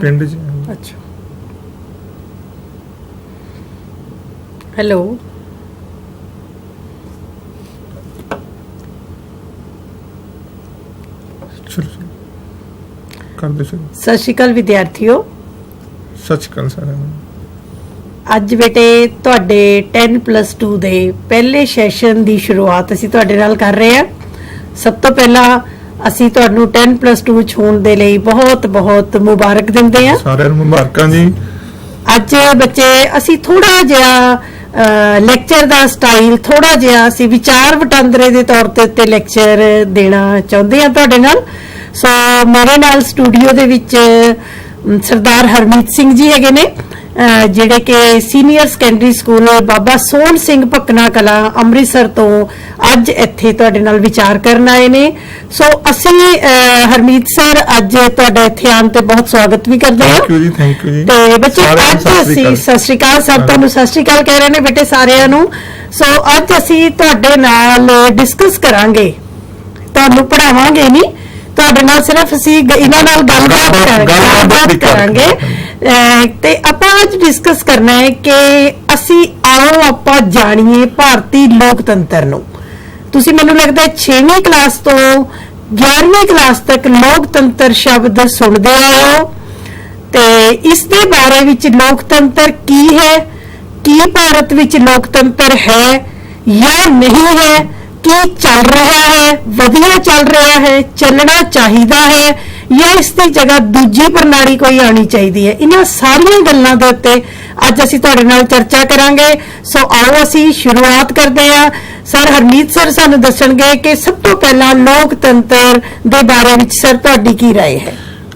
ਪਿੰਡ 'ਚ। अच्छा हेलो ਕਰਦੇ ਸੀ। सत श्री अकाल विद्यार्थियों। ਸੱਚ ਕਰ ਸਾਰਿਆਂ ਨੂੰ। ਅੱਜ ਬੇਟੇ ਤੁਹਾਡੇ 10+2 ਦੇ ਪਹਿਲੇ ਸੈਸ਼ਨ ਦੀ ਸ਼ੁਰੂਆਤ ਅਸੀਂ ਤੁਹਾਡੇ ਨਾਲ ਕਰ ਰਹੇ ਹਾਂ। ਸਭ ਤੋਂ ਪਹਿਲਾਂ ਅਸੀਂ ਤੁਹਾਨੂੰ 10+2 ਚ ਹੋਣ ਦੇ ਲਈ ਬਹੁਤ ਬਹੁਤ ਮੁਬਾਰਕ ਦਿੰਦੇ ਹਾਂ। ਸਾਰਿਆਂ ਨੂੰ ਮੁਬਾਰਕਾਂ ਜੀ। ਅੱਜ ਬੱਚੇ ਅਸੀਂ ਥੋੜਾ ਜਿਹਾ ਲੈਕਚਰ ਦਾ ਸਟਾਈਲ ਥੋੜਾ ਜਿਹਾ ਅਸੀਂ ਵਿਚਾਰ ਵਟਾਂਦਰੇ ਦੇ ਤੌਰ ਤੇ ਉੱਤੇ ਲੈਕਚਰ ਦੇਣਾ ਚਾਹੁੰਦੇ ਹਾਂ ਤੁਹਾਡੇ ਨਾਲ। ਸੋ ਮੇਰੇ ਨਾਲ ਸਟੂਡੀਓ ਦੇ ਵਿੱਚ ਸਰਦਾਰ ਹਰਮੀਤ ਸਿੰਘ ਜੀ ਹੈਗੇ ਨੇ, ਜਿਹੜੇ ਕਿ senior secondary school Baba Sohan Singh Bhakna Kalan Amritsar ਤੋਂ ਅੱਜ ਇੱਥੇ ਤੁਹਾਡੇ ਨਾਲ ਵਿਚਾਰ ਕਰਨ ਆਏ ਨੇ। ਸੋ ਅਸੀਂ ਹਰਮੀਤ ਸਰ ਅੱਜ ਤੁਹਾਡਾ ਇੱਥੇ ਆਉਣ ਤੇ ਬਹੁਤ ਸਵਾਗਤ ਵੀ ਕਰਦੇ ਹਾਂ। ਥੈਂਕ ਯੂ ਜੀ, ਥੈਂਕ ਯੂ ਜੀ। ਤੇ ਬੱਚੇ ਅੱਜ ਅਸੀਂ ਸਤਿ ਸ਼੍ਰੀ ਅਕਾਲ ਸਭ ਤੁਹਾਨੂੰ ਸਤਿ ਸ਼੍ਰੀ ਅਕਾਲ ਕਹਿ ਰਹੇ ਨੇ ਬੇਟੇ ਸਾਰਿਆਂ ਨੂੰ। ਸੋ ਅੱਜ ਅਸੀਂ ਤੁਹਾਡੇ ਨਾਲ ਡਿਸਕਸ ਕਰਾਂਗੇ, ਤੁਹਾਨੂੰ ਪੜਾਵਾਂਗੇ ਨਹੀਂ, ਤੁਹਾਡੇ ਨਾਲ ਸਿਰਫ ਅਸੀਂ ਇਹਨਾਂ ਨਾਲ ਗੱਲਬਾਤ ਕਰਾਂਗੇ। ਤੇ ਆਪਾਂ ਅੱਜ ਡਿਸਕਸ ਕਰਨਾ ਹੈ ਕਿ ਅਸੀਂ ਆਓ ਆਪਾਂ ਜਾਣੀਏ ਭਾਰਤੀ ਲੋਕਤੰਤਰ ਨੂੰ। ਤੁਸੀਂ ਮੈਨੂੰ ਲੱਗਦਾ 6ਵੀਂ ਕਲਾਸ ਤੋਂ 11ਵੀਂ ਕਲਾਸ ਤੱਕ ਲੋਕਤੰਤਰ ਸ਼ਬਦ ਸੁਣਦੇ ਆਏ ਹੋ, ਤੇ ਇਸ ਦੇ ਬਾਰੇ ਵਿੱਚ ਲੋਕਤੰਤਰ ਕੀ ਹੈ, ਕੀ ਭਾਰਤ ਵਿੱਚ ਲੋਕਤੰਤਰ ਹੈ ਜਾਂ ਨਹੀਂ ਹੈ, ਕੀ ਚੱਲ ਰਿਹਾ ਹੈ, ਵਧੀਆ ਚੱਲ ਰਿਹਾ ਹੈ, ਚੱਲਣਾ ਚਾਹੀਦਾ ਹੈ ਜਾਂ ਇਸ ਦੀ ਜਗ੍ਹਾ ਦੂਜੀ ਪ੍ਰਣਾਲੀ ਕੋਈ ਆਣੀ ਚਾਹੀਦੀ ਹੈ। ਇਹਨਾਂ ਸਾਰੀਆਂ ਗੱਲਾਂ ਦੇ ਉੱਤੇ ਅੱਜ ਅਸੀਂ ਤੁਹਾਡੇ ਨਾਲ ਚਰਚਾ ਕਰਾਂਗੇ। ਸੋ ਆਓ ਅਸੀਂ ਸ਼ੁਰੂਆਤ ਕਰਦੇ ਹਾਂ। ਸਰ ਹਰਮੀਤ ਸਰ ਸਾਨੂੰ ਦੱਸਣਗੇ ਕਿ ਸਭ ਤੋਂ ਪਹਿਲਾਂ ਲੋਕਤੰਤਰ ਦੇ ਬਾਰੇ ਵਿੱਚ ਸਰ ਤੁਹਾਡੀ ਕੀ ਰਾਏ ਹੈ।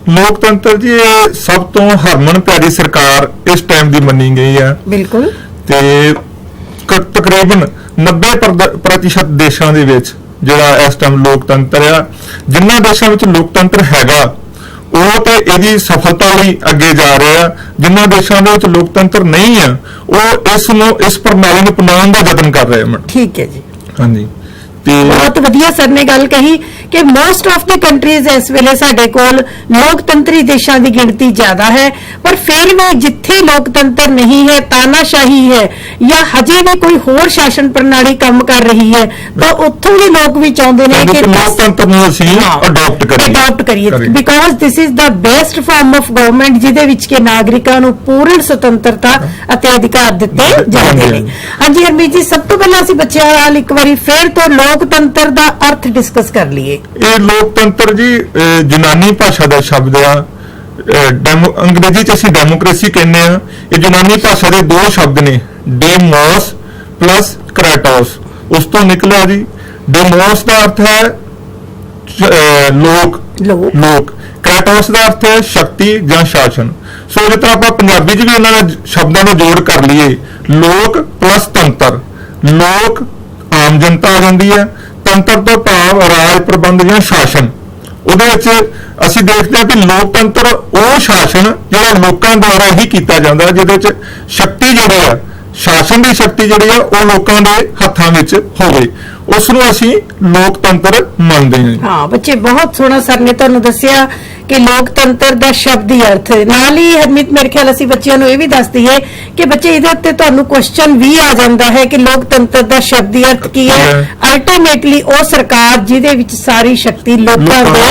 ਲੋਕਤੰਤਰ ਜੀ ਇਹ ਸਭ ਤੋਂ ਹਰਮਨ ਪਿਆਰੀ ਸਰਕਾਰ ਇਸ ਟਾਈਮ ਦੀ ਮੰਨੀ ਗਈ ਹੈ। ਬਿਲਕੁਲ। ਤੇ ਤਕਰੀਬਨ 90% ਦੇਸ਼ਾਂ ਦੇ ਵਿੱਚ ਜਿਹੜਾ ਇਸ ਟਾਈਮ ਲੋਕਤੰਤਰ ਆ, ਜਿਨ੍ਹਾਂ ਦੇਸ਼ਾਂ ਵਿੱਚ ਲੋਕਤੰਤਰ ਹੈਗਾ ਉਹ ਤੇ ਇਹਦੀ ਸਫਲਤਾ ਲਈ ਅੱਗੇ ਜਾ ਰਹੇ ਆ। ਜਿਨ੍ਹਾਂ ਦੇਸ਼ਾਂ ਦੇ ਵਿੱਚ ਲੋਕਤੰਤਰ ਨਹੀਂ ਆ ਉਹ ਇਸ ਪ੍ਰਣਾਲੀ ਨੂੰ ਅਪਣਾਉਣ ਦਾ ਯਤਨ ਕਰ ਰਹੇ ਹਨ। ਠੀਕ ਹੈ ਜੀ। ਹਾਂਜੀ, ਬਹੁਤ ਵਧੀਆ ਸਰ ਨੇ ਗੱਲ ਕਹੀ ਕਿ ਮੋਸਟ ਆਫ ਦੀ ਕੰਟਰੀਜ਼ ਇਸ ਵੇਲੇ ਸਾਡੇ ਕੋਲ ਲੋਕਤੰਤਰੀ ਦੇਸ਼ਾਂ ਦੀ ਗਿਣਤੀ ਜ਼ਿਆਦਾ ਹੈ, ਪਰ ਫਿਰ ਵੀ ਜਿੱਥੇ ਲੋਕਤੰਤਰ ਨਹੀਂ ਹੈ, ਤਾਨਾਸ਼ਾਹੀ ਹੈ ਜਾਂ ਹਜੇ ਵੀ ਕੋਈ ਹੋਰ ਸ਼ਾਸਨ ਪ੍ਰਣਾਲੀ ਕੰਮ ਕਰ ਰਹੀ ਹੈ, ਤਾਂ ਉੱਥੋਂ ਦੇ ਲੋਕ ਵੀ ਚਾਹੁੰਦੇ ਨੇ ਕਿ ਲੋਕਤੰਤਰ ਨੂੰ ਅਸੀਂ ਅਡਾਪਟ ਕਰੀਏ because this is the best farm of government ਜਿਹਦੇ ਵਿੱਚ ਕਿ ਨਾਗਰਿਕਾਂ ਨੂੰ ਪੂਰਨ ਸੁਤੰਤਰਤਾ ਅਤੇ ਅਧਿਕਾਰ ਦਿੱਤੇ ਜਾਂਦੇ ਨੇ। ਹਾਂਜੀ ਹਰਮੀਤ ਜੀ, ਸਭ ਤੋਂ ਪਹਿਲਾਂ ਅਸੀਂ ਬੱਚਿਆਂ ਨਾਲ ਇੱਕ ਵਾਰੀ ਫਿਰ ਤੋਂ ਲੋਕਤੰਤਰ ਦਾ ਅਰਥ ਡਿਸਕਸ ਕਰ ਲਈਏ। ਇਹ ਲੋਕਤੰਤਰ ਜੀ ਯੂਨਾਨੀ ਭਾਸ਼ਾ ਦਾ ਸ਼ਬਦ ਆ। ਅੰਗਰੇਜ਼ੀ ਚ ਅਸੀਂ ਡੈਮੋਕ੍ਰੇਸੀ ਕਹਿੰਦੇ ਆ। ਇਹ ਯੂਨਾਨੀ ਭਾਸ਼ਾ ਦੇ ਦੋ ਸ਼ਬਦ ਨੇ, ਡੇਮੋਸ ਪਲੱਸ ਕ੍ਰੈਟੋਸ। ਉਸ ਤੋਂ ਨਿਕਲਿਆ ਜੀ ਡੇਮੋਸ ਦਾ ਅਰਥ ਹੈ ਲੋਕ, ਕ੍ਰੈਟੋਸ ਦਾ ਅਰਥ ਹੈ ਸ਼ਕਤੀ ਜਾਂ ਸ਼ਾਸਨ। ਸੋ ਜੇ ਤਾਂ ਆਪਾਂ ਪੰਜਾਬੀ ਚ ਵੀ ਇਹਨਾਂ ਸ਼ਬਦਾਂ ਦਾ ਜੋੜ ਕਰ ਲਈਏ, ਲੋਕ ਪਲੱਸ ਤੰਤਰ, ਲੋਕ ਆਮ ਜਨਤਾ ਆ ਜਾਂਦੀ ਹੈ, ਤੰਤਰ ਤੋਂ ਭਾਵ ਰਾਜ ਪ੍ਰਬੰਧ ਜਾਂ ਸ਼ਾਸਨ। ਉਹਦੇ ਵਿੱਚ ਅਸੀਂ ਦੇਖਦੇ ਹਾਂ ਕਿ ਲੋਕਤੰਤਰ ਉਹ ਸ਼ਾਸਨ ਜਿਹੜਾ ਲੋਕਾਂ ਦੁਆਰਾ ਹੀ ਕੀਤਾ ਜਾਂਦਾ, ਜਿਹਦੇ ਵਿੱਚ ਸ਼ਕਤੀ ਜਿਹੜੀ ਆ, ਸ਼ਾਸਨ ਦੀ ਸ਼ਕਤੀ ਜਿਹੜੀ ਆ ਉਹ ਲੋਕਾਂ ਦੇ ਹੱਥਾਂ ਵਿੱਚ ਹੋਵੇ, ਉਸ ਨੂੰ ਅਸੀਂ ਲੋਕਤੰਤਰ ਮੰਨਦੇ ਹਾਂ। ਹਾਂ ਬੱਚੇ, ਬਹੁਤ ਸੋਹਣਾ ਸਰ ਨੇ ਤੁਹਾਨੂੰ ਦੱਸਿਆ ਕਿ ਲੋਕਤੰਤਰ ਦਾ ਸ਼ਬਦੀ ਅਰਥ। ਨਾਲ ਹੀ ਹਰਮੀਤ ਮੇਰੇ ਖਿਆਲ ਅਸੀਂ ਬੱਚਿਆਂ ਨੂੰ ਇਹ ਵੀ ਦੱਸ ਦਈਏ ਕਿ ਬੱਚੇ ਇਹਦੇ ਉੱਤੇ ਤੁਹਾਨੂੰ ਕੁਐਸਚਨ ਵੀ ਆ ਜਾਂਦਾ ਹੈ ਕਿ ਲੋਕਤੰਤਰ ਦਾ ਸ਼ਬਦੀ ਅਰਥ ਕੀ ਹੈ। ਅਲਟੀਮੇਟਲੀ ਉਹ ਸਰਕਾਰ ਜਿਹਦੇ ਵਿੱਚ ਸਾਰੀ ਸ਼ਕਤੀ ਲੋਕਾਂ ਦੇ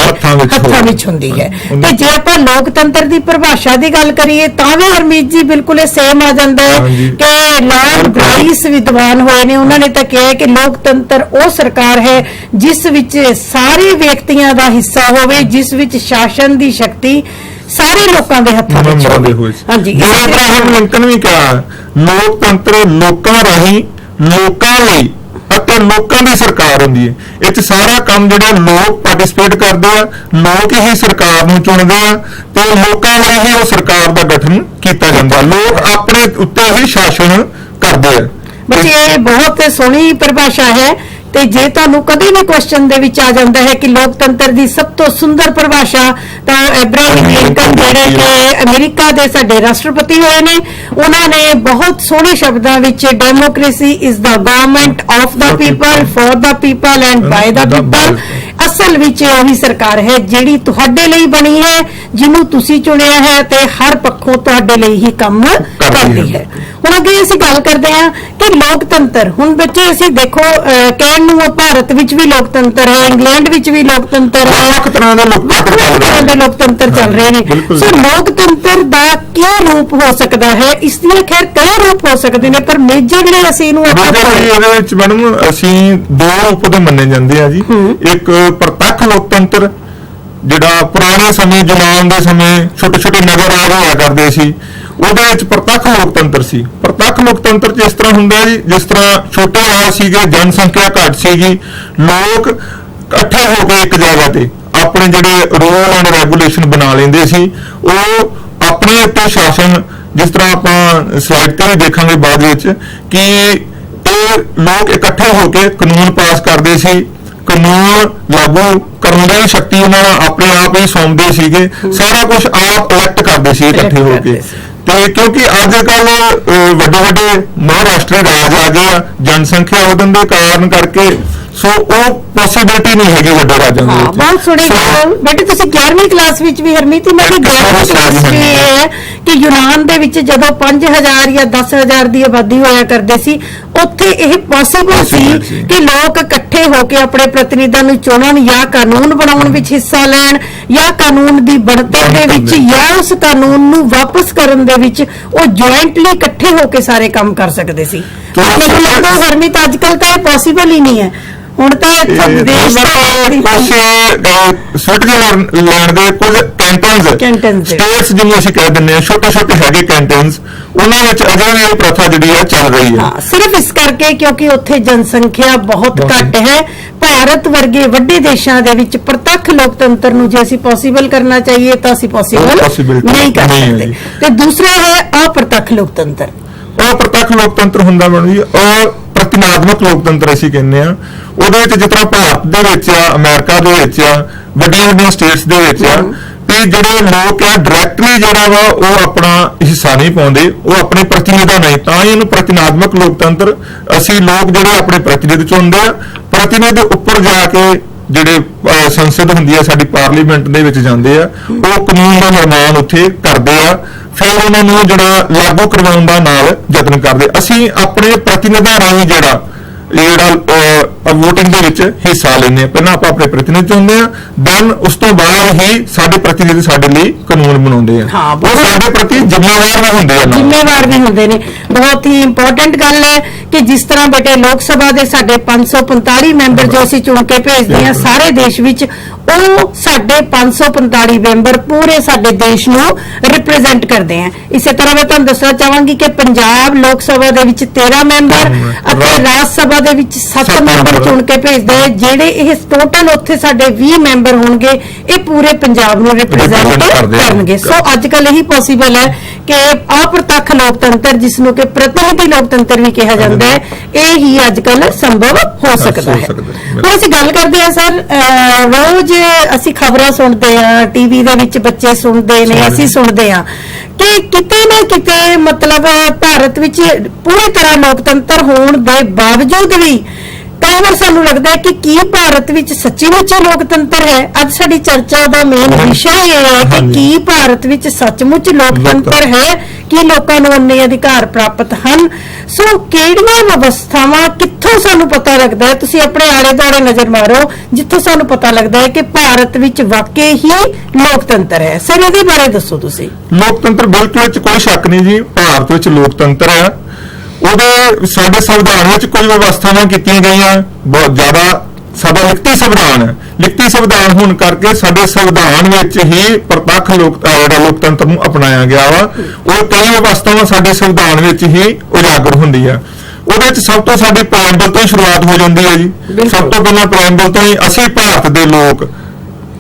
ਹੱਥਾਂ ਵਿੱਚ ਹੁੰਦੀ ਹੈ। ਤੇ ਜੇ ਆਪਾਂ ਲੋਕਤੰਤਰ ਦੀ ਪਰਿਭਾਸ਼ਾ ਦੀ ਗੱਲ ਕਰੀਏ ਤਾਂ ਵੀ ਹਰਮੀਤ ਜੀ ਬਿਲਕੁਲ ਇਹ ਸੇਮ ਆ ਜਾਂਦਾ ਹੈ ਕਿ ਲਾਰਡ ਬ੍ਰਾਈਸ ਵਿਦਵਾਨ ਹੋਏ ਨੇ, ਉਹਨਾਂ ਨੇ ਤਾਂ ਕਿਹਾ ਕਿ ਲੋਕਤੰਤਰ ਉਹ ਸਰਕਾਰ ਹੈ ਜਿਸ ਵਿੱਚ ਸਾਰੇ ਵਿਅਕਤੀਆਂ ਦਾ ਹਿੱਸਾ ਹੋਵੇ, ਜਿਸ ਵਿੱਚ ਸ਼ਾਸਨ ਦੀ ਸ਼ਕਤੀ ਸਾਰੇ ਲੋਕਾਂ ਦੇ ਹੱਥਾਂ ਵਿੱਚ ਹੋਵੇ। ਹਾਂਜੀ, ਅਬਰਾਹਮ ਲਿੰਕਨ ਵੀ ਕਿਹਾ ਲੋਕਤੰਤਰ ਲੋਕਾਂ ਰਾਹੀਂ ਲੋਕਾਂ ਲਈ ਅਤੇ ਲੋਕਾਂ ਦੀ ਸਰਕਾਰ ਹੁੰਦੀ ਹੈ। ਇਹ 'ਚ ਸਾਰਾ ਕੰਮ ਜਿਹੜਾ ਲੋਕ ਪਾਰਟਿਸਿਪੇਟ ਕਰਦੇ ਆ, ਲੋਕ ਹੀ ਸਰਕਾਰ ਨੂੰ ਚੁਣਦੇ ਆ ਤੇ ਲੋਕਾਂ ਲਈ ਹੀ ਉਹ ਸਰਕਾਰ ਦਾ ਗਠਨ ਕੀਤਾ ਜਾਂਦਾ। ਲੋਕ ਆਪਣੇ ਉੱਤੇ ਹੀ ਸ਼ਾਸਨ ਕਰਦੇ ਆ। ਬੱਚੇ ਇਹ ਬਹੁਤ ਸੋਹਣੀ ਪਰਿਭਾਸ਼ਾ ਹੈ। ਤੇ ਜੇ ਤੁਹਾਨੂੰ ਕਦੇ ਵੀ ਕੁਐਸਚਨ ਦੇ ਵਿੱਚ ਆ ਜਾਂਦਾ ਹੈ ਕਿ ਲੋਕਤੰਤਰ ਦੀ ਸਭ ਤੋਂ ਸੁੰਦਰ ਪਰਿਭਾਸ਼ਾ, ਤਾਂ ਅਬਰਾਹਮ ਲਿੰਕਨ ਜਿਹੜੇ ਕਿ ਅਮਰੀਕਾ ਦੇ ਸਾਡੇ ਰਾਸ਼ਟਰਪਤੀ ਹੋਏ ਨੇ, ਉਹਨਾਂ ਨੇ ਬਹੁਤ ਸੋਹਣੇ ਸ਼ਬਦਾਂ ਵਿੱਚ democracy is the government of the people, for the people and ਬਾय the people. ਅਸਲ ਵਿੱਚ ਉਹੀ ਸਰਕਾਰ ਹੈ ਜਿਹੜੀ ਤੁਹਾਡੇ ਲਈ ਬਣੀ ਹੈ, ਜਿਹਨੂੰ ਤੁਸੀਂ ਚੁਣਿਆ ਹੈ ਤੇ ਹਰ ਪੱਖੋਂ ਤੁਹਾਡੇ ਲਈ ਹੀ ਕੰਮ ਕਰਦੀ ਹੈ। ਹੁਣ ਅੱਗੇ ਅਸੀਂ ਗੱਲ ਕਰਦੇ ਹਾਂ ਕਿ ਲੋਕਤੰਤਰ, ਹੁਣ ਬੱਚੇ ਅਸੀਂ ਦੇਖੋ ਕਹਿਣ ਨੂੰ ਭਾਰਤ ਵਿੱਚ ਵੀ ਲੋਕਤੰਤਰ ਹੈ, ਇੰਗਲੈਂਡ ਵਿੱਚ ਵੀ ਲੋਕਤੰਤਰ ਹੈ, ਵੱਖ ਤਰ੍ਹਾਂ ਦੇ ਲੋਕਤੰਤਰ ਚੱਲ ਰਹੇ ਨੇ। ਸੋ ਲੋਕਤੰਤਰ ਦਾ ਕੀ ਰੂਪ ਹੋ ਸਕਦਾ ਹੈ? ਇਸ ਦੀਆਂ ਖੈਰ ਕਈ ਰੂਪ ਹੋ ਸਕਦੇ ਨੇ, ਪਰ ਮੇਜਰਲੀ ਅਸੀਂ ਇਹਨੂੰ ਇਹਦੇ ਵਿੱਚ ਮੈਡਮ ਅਸੀਂ ਦੋ ਰੂਪ ਦੇ ਮੰਨੇ ਜਾਂਦੇ ਆ ਜੀ। ਇੱਕ ਪ੍ਰਤੱਖ ਲੋਕਤੰਤਰ, ਜਿਹੜਾ ਪੁਰਾਣੇ ਸਮੇਂ ਯੂਨਾਨ ਦੇ ਸਮੇਂ ਛੋਟੇ ਛੋਟੇ ਨਗਰ ਰਾਜ ਹੋਇਆ ਕਰਦੇ ਸੀ, ਉਹਦੇ ਵਿੱਚ ਪ੍ਰਤੱਖ ਲੋਕਤੰਤਰ ਸੀ। ਪ੍ਰਤੱਖ ਲੋਕਤੰਤਰ ਚ ਇਸ ਤਰ੍ਹਾਂ ਹੁੰਦਾ ਜੀ, ਜਿਸ ਤਰ੍ਹਾਂ ਛੋਟੇ ਰਾਜ ਸੀਗੇ, ਜਨਸੰਖਿਆ ਘੱਟ ਸੀਗੀ, ਲੋਕ ਇਕੱਠੇ ਹੋ ਕੇ ਇੱਕ ਜਗ੍ਹਾ ਤੇ ਆਪਣੇ ਜਿਹੜੇ ਰੂਲ ਐਂਡ ਰੈਗੂਲੇਸ਼ਨ ਬਣਾ ਲੈਂਦੇ ਸੀ। ਉਹ ਆਪਣੇ ਉੱਤੇ ਸ਼ਾਸਨ, ਜਿਸ ਤਰ੍ਹਾਂ ਆਪਾਂ ਸਲਾਈਡ ਤੇ ਵੀ ਦੇਖਾਂਗੇ ਬਾਅਦ ਵਿੱਚ, ਕਿ ਇਹ ਲੋਕ ਇਕੱਠੇ ਹੋ ਕੇ ਕਾਨੂੰਨ ਪਾਸ ਕਰਦੇ ਸੀ, ਕਾਨੂੰਨ ਲਾਗੂ ਕਰਨ ਦੀ ਸ਼ਕਤੀ ਉਹਨਾਂ ਨੂੰ ਆਪਣੇ ਆਪ ਹੀ ਸੌਂਪਦੇ ਸੀਗੇ, ਸਾਰਾ ਕੁਝ ਆਪ ਇਲੈਕਟ ਕਰਦੇ ਸੀ ਇਕੱਠੇ ਹੋ ਕੇ। ਤੇ ਕਿਉਂਕਿ ਅੱਜ ਕੱਲ ਵੱਡੇ ਵੱਡੇ ਮਹਾਰਾਸ਼ਟਰੀ ਰਾਜ ਆ ਗਏ ਆ, ਜਨਸੰਖਿਆ ਵਧਣ ਦੇ ਕਾਰਨ ਕਰਕੇ, ਸੋ ਉਹ ਪੋਸੀਬਿਲਿਟੀ ਨਹੀਂ ਹੈਗੀ ਵੱਡੇ ਰਾਜਾਂ ਦੇ ਵਿੱਚ। ਬਹੁਤ ਸੋਹਣੀ ਗੱਲ ਬੇਟੇ, ਤੁਸੀਂ 11ਵੀਂ ਕਲਾਸ ਵਿੱਚ ਵੀ ਹਰਮੀਤ ਮੈਂ ਕਿ 11ਵੀਂ ਕਲਾਸ ਵੀ ਇਹ ਹੈ ਕਿ ਯੂਨਾਨ ਦੇ ਵਿੱਚ ਜਦੋਂ 5000 ਜਾਂ 10000 ਦੀ ਆਬਾਦੀ ਹੋਇਆ ਕਰਦੇ ਸੀ, ਉੱਥੇ ਇਹ ਪੋਸੀਬਲ ਸੀ ਕਿ ਲੋਕ ਇਕੱਠੇ ਹੋ ਕੇ ਆਪਣੇ ਪ੍ਰਤੀਨਿਧਾਂ ਨੂੰ ਚੁਣਨ ਜਾਂ ਕਾਨੂੰਨ ਬਣਾਉਣ ਵਿੱਚ ਹਿੱਸਾ ਲੈਣ, ਜਾਂ ਕਾਨੂੰਨ ਦੀ ਬਣਤਰ ਦੇ ਵਿੱਚ ਜਾਂ ਉਸ ਕਾਨੂੰਨ ਨੂੰ ਵਾਪਸ ਕਰਨ ਦੇ ਵਿੱਚ ਉਹ ਜੁਆਇੰਟਲੀ ਇਕੱਠੇ ਹੋ ਕੇ ਸਾਰੇ ਕੰਮ ਕਰ ਸਕਦੇ ਸੀ। ਮੈਨੂੰ ਲੱਗਦਾ ਹਰਮੀਤ ਅੱਜ ਕੱਲ ਤਾਂ ਇਹ ਪੋਸੀਬਲ ਹੀ ਨਹੀਂ ਹੈ। ਹੁਣ ਤਾਂ ਦੇਸ਼ ਸਵਿਟਜ਼ਰਲੈਂਡ ਦੇ ਕੁਝ ਕੈਂਟਨਸ, ਸਟੇਟਸ ਜਿਹਨੂੰ ਅਸੀਂ ਕਹਿ ਦਿੰਦੇ ਹਾਂ, ਛੋਟੇ ਛੋਟੇ ਹੈਗੇ ਕੈਂਟਨਸ, ਉਹਨਾਂ ਵਿੱਚ ਅਜੇ ਵੀ ਇਹ ਪ੍ਰਥਾ ਜਿਹੜੀ ਹੈ ਚੱਲ ਰਹੀ ਹੈ। ਸਿਰਫ ਇਸ ਕਰਕੇ ਕਿਉਂਕਿ ਉੱਥੇ ਜਨਸੰਖਿਆ ਬਹੁਤ ਘੱਟ ਹੈ। ਭਾਰਤ ਵਰਗੇ ਵੱਡੇ ਦੇਸ਼ਾਂ ਦੇ ਵਿੱਚ ਪ੍ਰਤੱਖ ਲੋਕਤੰਤਰ ਨੂੰ ਜੇ ਅਸੀਂ ਪੋਸੀਬਲ ਕਰਨਾ ਚਾਹੀਏ ਤਾਂ ਅਸੀਂ ਪੋਸੀਬਲ ਨਹੀਂ ਕਰ ਸਕਦੇ। ਤੇ ਦੂਸਰਾ ਹੈ ਅਪ੍ਰਤੱਖ ਲੋਕਤੰਤਰ। ਅਪ੍ਰਤੱਖ ਲੋਕਤੰਤਰ ਹੁੰਦਾ ਮੈਡਮ ਜੀ, ਪ੍ਰਤਿਨਾਤਮਕ ਲੋਕਤੰਤਰ ਅਸੀਂ ਕਹਿੰਦੇ ਆ। ਉਹਦੇ ਵਿੱਚ ਜਿਸ ਤਰ੍ਹਾਂ ਭਾਰਤ ਦੇ ਵਿੱਚ ਆ, ਅਮਰੀਕਾ ਦੇ ਵਿੱਚ ਆ, ਵੱਡੀਆਂ ਵੱਡੀਆਂ ਸਟੇਟਸ ਦੇ ਵਿੱਚ ਆ, ਤੇ ਜਿਹੜੇ ਲੋਕ ਆ ਡਾਇਰੈਕਟਲੀ ਜਿਹੜਾ ਵਾ ਉਹ ਆਪਣਾ ਹਿੱਸਾ ਨਹੀਂ ਪਾਉਂਦੇ, ਉਹ ਆਪਣੇ ਪ੍ਰਤੀਨਿਧਾਂ ਨਹੀਂ, ਤਾਂ ਹੀ ਇਹਨੂੰ ਪ੍ਰਤਿਨਾਤਮਕ ਲੋਕਤੰਤਰ। ਅਸੀਂ ਲੋਕ ਜਿਹੜੇ ਆਪਣੇ ਪ੍ਰਤੀਨਿਧ ਚੁਣਦੇ ਆ, ਪ੍ਰਤੀਨਿਧ ਉੱਪਰ ਜਾ ਕੇ ਜਿਹੜੇ ਸੰਸਦ ਹੁੰਦੀ ਹੈ ਸਾਡੀ, ਪਾਰਲੀਮੈਂਟ ਦੇ ਵਿੱਚ ਜਾਂਦੇ ਆ, ਉਹ ਕਾਨੂੰਨ ਦਾ ਨਿਰਮਾਣ ਉੱਥੇ ਕਰਦੇ ਆ, ਫਿਰ ਉਹਨਾਂ ਨੂੰ ਜਿਹੜਾ ਲਾਗੂ ਕਰਵਾਉਣ ਦਾ ਨਾਲ ਯਤਨ ਕਰਦੇ। ਅਸੀਂ ਆਪਣੇ ਪ੍ਰਤੀਨਿਧਾਂ ਰਾਹੀਂ ਜਿਹੜਾ ਵੋਟਿੰਗ ਦੇ ਵਿੱਚ ਹਿੱਸਾ ਲੈਂਦੇ ਆ। ਪਹਿਲਾਂ ਆਪਾਂ ਆਪਣੇ ਪ੍ਰਤੀਨਿਧ ਚੁਣਦੇ ਆ, ਦੈਨ ਉਸ ਤੋਂ ਬਾਅਦ ਹੀ ਸਾਡੇ ਪ੍ਰਤੀਨਿਧ ਸਾਡੇ ਲਈ ਕਾਨੂੰਨ ਬਣਾਉਂਦੇ ਆ। ਉਹ ਸਾਡੇ ਪ੍ਰਤੀ ਜ਼ਿੰਮੇਵਾਰ ਵੀ ਹੁੰਦੇ ਨੇ। ਬਹੁਤ ਹੀ ਇੰਪੋਰਟੈਂਟ ਗੱਲ ਹੈ ਕਿ ਜਿਸ ਤਰ੍ਹਾਂ ਬੇਟੇ ਲੋਕ ਸਭਾ ਦੇ ਸਾਡੇ 545 ਮੈਂਬਰ ਜੋ ਅਸੀਂ ਚੁਣ ਕੇ ਭੇਜਦੇ ਆ ਸਾਰੇ ਦੇਸ਼ ਵਿੱਚ, ਉਹ ਸਾਡੇ 545 ਮੈਂਬਰ ਪੂਰੇ ਸਾਡੇ ਦੇਸ਼ ਨੂੰ ਰਿਪਰੈਜ਼ੈਂਟ ਕਰਦੇ ਆ। ਇਸੇ ਤਰ੍ਹਾਂ ਮੈਂ ਤੁਹਾਨੂੰ ਦੱਸਣਾ ਚਾਹਾਂਗੀ ਕਿ ਪੰਜਾਬ ਲੋਕ ਸਭਾ ਦੇ ਵਿੱਚ 13 ਮੈਂਬਰ ਅਤੇ ਰਾਜ ਸਭਾ ਦੇ ਵਿੱਚ 7 ਮੈਂਬਰ ਚੁਣ ਕੇ ਭੇਜਦੇ ਆ। ਜਿਹੜੇ ਇਹ ਟੋਟਲ ਉੱਥੇ ਸਾਡੇ 20 ਮੈਂਬਰ ਹੋਣਗੇ, ਇਹ ਪੂਰੇ ਪੰਜਾਬ ਨੂੰ ਰਿਪਰੈਜ਼ੈਂਟ ਕਰਨਗੇ। ਸੋ ਅੱਜ ਕੱਲ ਇਹੀ ਪੋਸੀਬਲ ਹੈ ਕਿ ਅਪ੍ਰਤੱਖ ਲੋਕਤੰਤਰ, ਜਿਸ ਨੂੰ ਕਿ ਪ੍ਰਤੀਨਿਧੀ ਲੋਕਤੰਤਰ ਵੀ ਕਿਹਾ ਜਾਂਦਾ ਹੈ, ਇਹ ਹੀ ਅੱਜ ਕੱਲ ਸੰਭਵ ਹੋ ਸਕਦਾ ਹੈ। ਹੁਣ ਅਸੀਂ ਗੱਲ ਕਰਦੇ ਹਾਂ ਸਰ, ਰੋਜ਼ ਅਸੀਂ ਖਬਰਾਂ ਸੁਣਦੇ ਆ, ਟੀਵੀ ਦੇ ਵਿੱਚ ਬੱਚੇ ਸੁਣਦੇ ਨੇ, ਅਸੀਂ ਸੁਣਦੇ ਆ ਕਿ ਕਿਤੇ ਨਾ ਕਿਤੇ ਮਤਲਬ ਭਾਰਤ ਵਿੱਚ ਪੂਰੀ ਤਰ੍ਹਾਂ ਲੋਕਤੰਤਰ ਹੋਣ ਦੇ ਬਾਵਜੂਦ ਵੀ ਕਈ ਵਾਰ ਸਾਨੂੰ ਲੱਗਦਾ ਹੈ ਕਿ ਕੀ ਭਾਰਤ ਵਿੱਚ ਸੱਚੀ ਮੁੱਚ ਲੋਕਤੰਤਰ ਹੈ। ਅੱਜ ਸਾਡੀ ਚਰਚਾ ਦਾ ਮੇਨ ਵਿਸ਼ਾ ਇਹ ਹੈ ਕਿ ਕੀ ਭਾਰਤ ਵਿੱਚ ਸੱਚਮੁੱਚ ਲੋਕਤੰਤਰ ਹੈ, ਕਿ ਲੋਕਾਂ ਨੂੰ ਉਨੇ ਅਧਿਕਾਰ ਪ੍ਰਾਪਤ ਹਨ। ਸੋ ਕਿਹੜੀਆਂ ਵਿਵਸਥਾਵਾਂ, ਕਿੱਥੋਂ ਸਾਨੂੰ ਪਤਾ ਲੱਗਦਾ ਹੈ? ਤੁਸੀਂ ਆਪਣੇ ਆਲੇ ਦੁਆਲੇ ਨਜ਼ਰ ਮਾਰੋ, ਜਿੱਥੋਂ ਸਾਨੂੰ ਪਤਾ ਲੱਗਦਾ ਹੈ ਕਿ ਭਾਰਤ ਵਿੱਚ ਵਾਕਈ ਹੀ ਲੋਕਤੰਤਰ ਹੈ। ਸਰ ਇਹਦੇ ਬਾਰੇ ਦੱਸੋ ਤੁਸੀਂ। ਲੋਕਤੰਤਰ ਬਿਲਕੁਲ ਚ ਕੋਈ ਸ਼ੱਕ ਨਹੀਂ ਜੀ, ਭਾਰਤ ਵਿੱਚ ਲੋਕਤੰਤਰ ਹੈ। ਉਹਦੇ ਸਾਡੇ ਸੰਵਿਧਾਨ ਵਿੱਚ ਕੁਝ ਵਿਵਸਥਾਵਾਂ ਕੀਤੀਆਂ ਗਈਆਂ, ਬਹੁਤ ਜ਼ਿਆਦਾ। ਸਾਡਾ ਲਿਖਤੀ ਸੰਵਿਧਾਨ ਹੈ, ਲਿਖਤੀ ਸੰਵਿਧਾਨ ਹੋਣ ਕਰਕੇ ਸਾਡੇ ਸੰਵਿਧਾਨ ਵਿੱਚ ਹੀ ਪ੍ਰਤੱਖ ਲੋਕਤੰਤਰ ਨੂੰ ਅਪਣਾਇਆ ਗਿਆ ਵਾ। ਉਹ ਕਈ ਵਿਵਸਥਾਵਾਂ ਸਾਡੇ ਸੰਵਿਧਾਨ ਵਿੱਚ ਹੀ ਉਜਾਗਰ ਹੁੰਦੀ ਆ। ਉਹਦੇ ਵਿੱਚ ਸਭ ਤੋਂ ਸਾਡੀ ਪ੍ਰੀਐਂਬਲ ਤੋਂ ਹੀ ਸ਼ੁਰੂਆਤ ਹੋ ਜਾਂਦੀ ਹੈ ਜੀ। ਸਭ ਤੋਂ ਪਹਿਲਾਂ ਪ੍ਰੀਐਂਬਲ ਤੋਂ ਹੀ ਅਸੀਂ ਭਾਰਤ ਦੇ ਲੋਕ,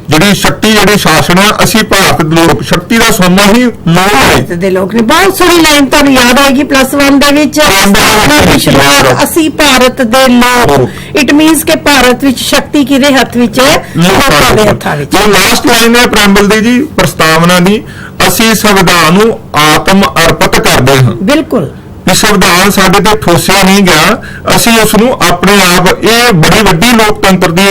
ਜਿਹੜੀ ਸ਼ਕਤੀ, ਜਿਹੜੀ ਸ਼ਾਸਨ ਆ, ਅਸੀਂ ਭਾਰਤ ਦੇ ਲੋਕ, ਸ਼ਕਤੀ ਦਾ ਸੋਮਾ ਹੀ ਭਾਰਤ ਦੇ ਲੋਕ ਨੇ। ਬਹੁਤ ਸੋਹਣੀ ਲਾਈਨ ਤੁਹਾਨੂੰ ਯਾਦ ਆਏਗੀ +1 ਦੇ ਵਿੱਚ, ਅਸੀਂ ਭਾਰਤ ਦੇ ਲੋਕ। ਇਟ ਮੀਨਸ ਕਿ ਭਾਰਤ ਵਿੱਚ ਸ਼ਕਤੀ ਕਿਹਦੇ ਹੱਥ ਵਿੱਚ ਹੈ? ਲੋਕਾਂ ਦੇ ਹੱਥਾਂ ਵਿੱਚ। ਜੋ ਲਾਸਟ ਲਾਈਨ ਹੈ ਪ੍ਰੀਐਂਬਲ ਦੀ ਜੀ, ਪ੍ਰਸਤਾਵਨਾ ਦੀ, ਅਸੀਂ ਸੰਵਿਧਾਨ ਨੂੰ ਆਤਮ ਅਰਪਿਤ ਕਰਦੇ ਹਾਂ। ਬਿਲਕੁਲ। ਵੀ ਸੰਵਿਧਾਨ ਸਾਡੇ ਤੇ ਠੋਸਿਆ ਨਹੀਂ ਗਿਆ, ਅਸੀਂ ਉਸ ਨੂੰ ਆਪਣੇ ਆਪ, ਇਹ ਬੜੀ ਵੱਡੀ ਲੋਕਤੰਤਰ ਦੀ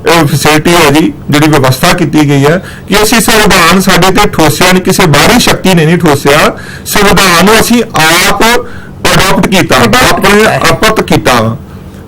ਫੈਸਿਲਿਟੀ ਹੈ ਜੀ, ਜਿਹੜੀ ਵਿਵਸਥਾ ਕੀਤੀ ਗਈ ਹੈ ਕਿ ਅਸੀਂ ਸੰਵਿਧਾਨ ਸਾਡੇ ਤੇ ਠੋਸਿਆ ਨਹੀਂ, ਕਿਸੇ ਬਾਹਰੀ ਸ਼ਕਤੀ ਨੇ ਨਹੀਂ ਠੋਸਿਆ, ਸੰਵਿਧਾਨ ਨੂੰ ਅਸੀਂ ਆਪ ਅਡਾਪਟ ਕੀਤਾ, ਆਪਣੇ ਆਪਤ ਕੀਤਾ।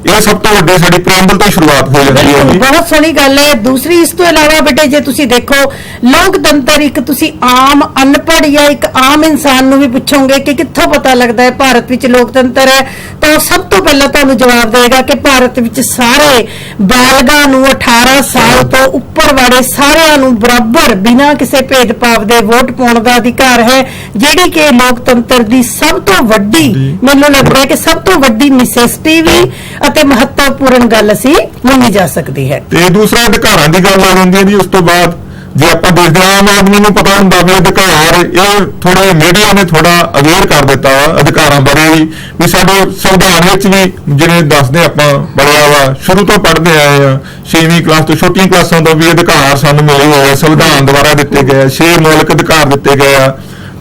ਇਹ ਸਭ ਤੋਂ ਵੱਡੀ ਸਾਡੀ ਪ੍ਰੀਐਮਬਲ ਤੋਂ ਸ਼ੁਰੂਆਤ ਹੋ ਜਾਂਦੀ ਹੈ ਜੀ। ਬਹੁਤ ਸੋਹਣੀ ਗੱਲ ਹੈ। ਦੂਸਰੀ ਇਸ ਤੋਂ ਇਲਾਵਾ ਬੇਟੇ ਜੇ ਤੁਸੀਂ ਦੇਖੋ ਲੋਕਤੰਤਰ, ਇੱਕ ਤੁਸੀਂ ਆਮ ਅਨਪੜ੍ਹ ਜਾਂ ਇੱਕ ਆਮ ਇਨਸਾਨ ਨੂੰ ਵੀ ਪੁੱਛੋਗੇ ਕਿ ਕਿੱਥੋਂ ਪਤਾ ਲੱਗਦਾ ਹੈ ਭਾਰਤ ਵਿੱਚ ਲੋਕਤੰਤਰ ਹੈ, ਤਾਂ ਉਹ ਸਭ ਤੋਂ ਪਹਿਲਾਂ ਤੁਹਾਨੂੰ ਜਵਾਬ ਦੇਗਾ ਕਿ ਭਾਰਤ ਵਿੱਚ ਸਾਰੇ ਬਾਲਗਾਂ ਨੂੰ 18 ਸਾਲ ਤੋਂ ਉੱਪਰ ਵਾਲੇ ਸਾਰਿਆਂ ਨੂੰ ਬਰਾਬਰ ਬਿਨਾਂ ਕਿਸੇ ਭੇਦਭਾਵ ਦੇ ਵੋਟ ਪਾਉਣ ਦਾ ਅਧਿਕਾਰ ਹੈ, ਜਿਹੜੀ ਕਿ ਲੋਕਤੰਤਰ ਦੀ ਸਭ ਤੋਂ ਵੱਡੀ, ਮੈਨੂੰ ਲੱਗਦਾ ਹੈ ਕਿ ਸਭ ਤੋਂ ਵੱਡੀ ਨੈਸੈਸਿਟੀ ਵੀ ਅਤੇ ਮਹੱਤਵਪੂਰਨ ਗੱਲ ਅਸੀਂ ਮੰਨੀ ਜਾ ਸਕਦੀ ਹੈ। ਤੇ ਦੂਸਰਾ ਅਧਿਕਾਰਾਂ ਦੀ ਗੱਲ ਆ ਜਾਂਦੀ ਹੈ ਜੀ। ਉਸ ਤੋਂ ਬਾਅਦ ਜੇ ਆਪਾਂ ਦੇਖਦੇ ਹਾਂ, ਆਮ ਆਦਮੀ ਨੂੰ ਪਤਾ ਹੁੰਦਾ ਵੀ ਅਧਿਕਾਰ, ਇਹ ਥੋੜੇ ਮੀਡੀਆ ਨੇ ਥੋੜਾ ਅਵੇਅਰ ਕਰ ਦਿੱਤਾ ਵਾ ਅਧਿਕਾਰਾਂ ਬਾਰੇ ਵੀ ਸਾਡੇ ਸੰਵਿਧਾਨ ਵਿੱਚ ਵੀ ਜਿਵੇਂ ਦੱਸਦੇ ਆਪਾਂ ਪੜਿਆ ਵਾ, ਸ਼ੁਰੂ ਤੋਂ ਪੜ੍ਹਦੇ ਆਏ ਆ, 6ਵੀਂ ਕਲਾਸ ਤੋਂ, ਛੋਟੀਆਂ ਕਲਾਸਾਂ ਤੋਂ ਵੀ ਅਧਿਕਾਰ ਸਾਨੂੰ ਮਿਲੇ ਹੋਏ ਆ, ਸੰਵਿਧਾਨ ਦੁਆਰਾ ਦਿੱਤੇ ਗਏ ਆ, 6 ਮੌਲਿਕ ਅਧਿਕਾਰ ਦਿੱਤੇ ਗਏ ਆ।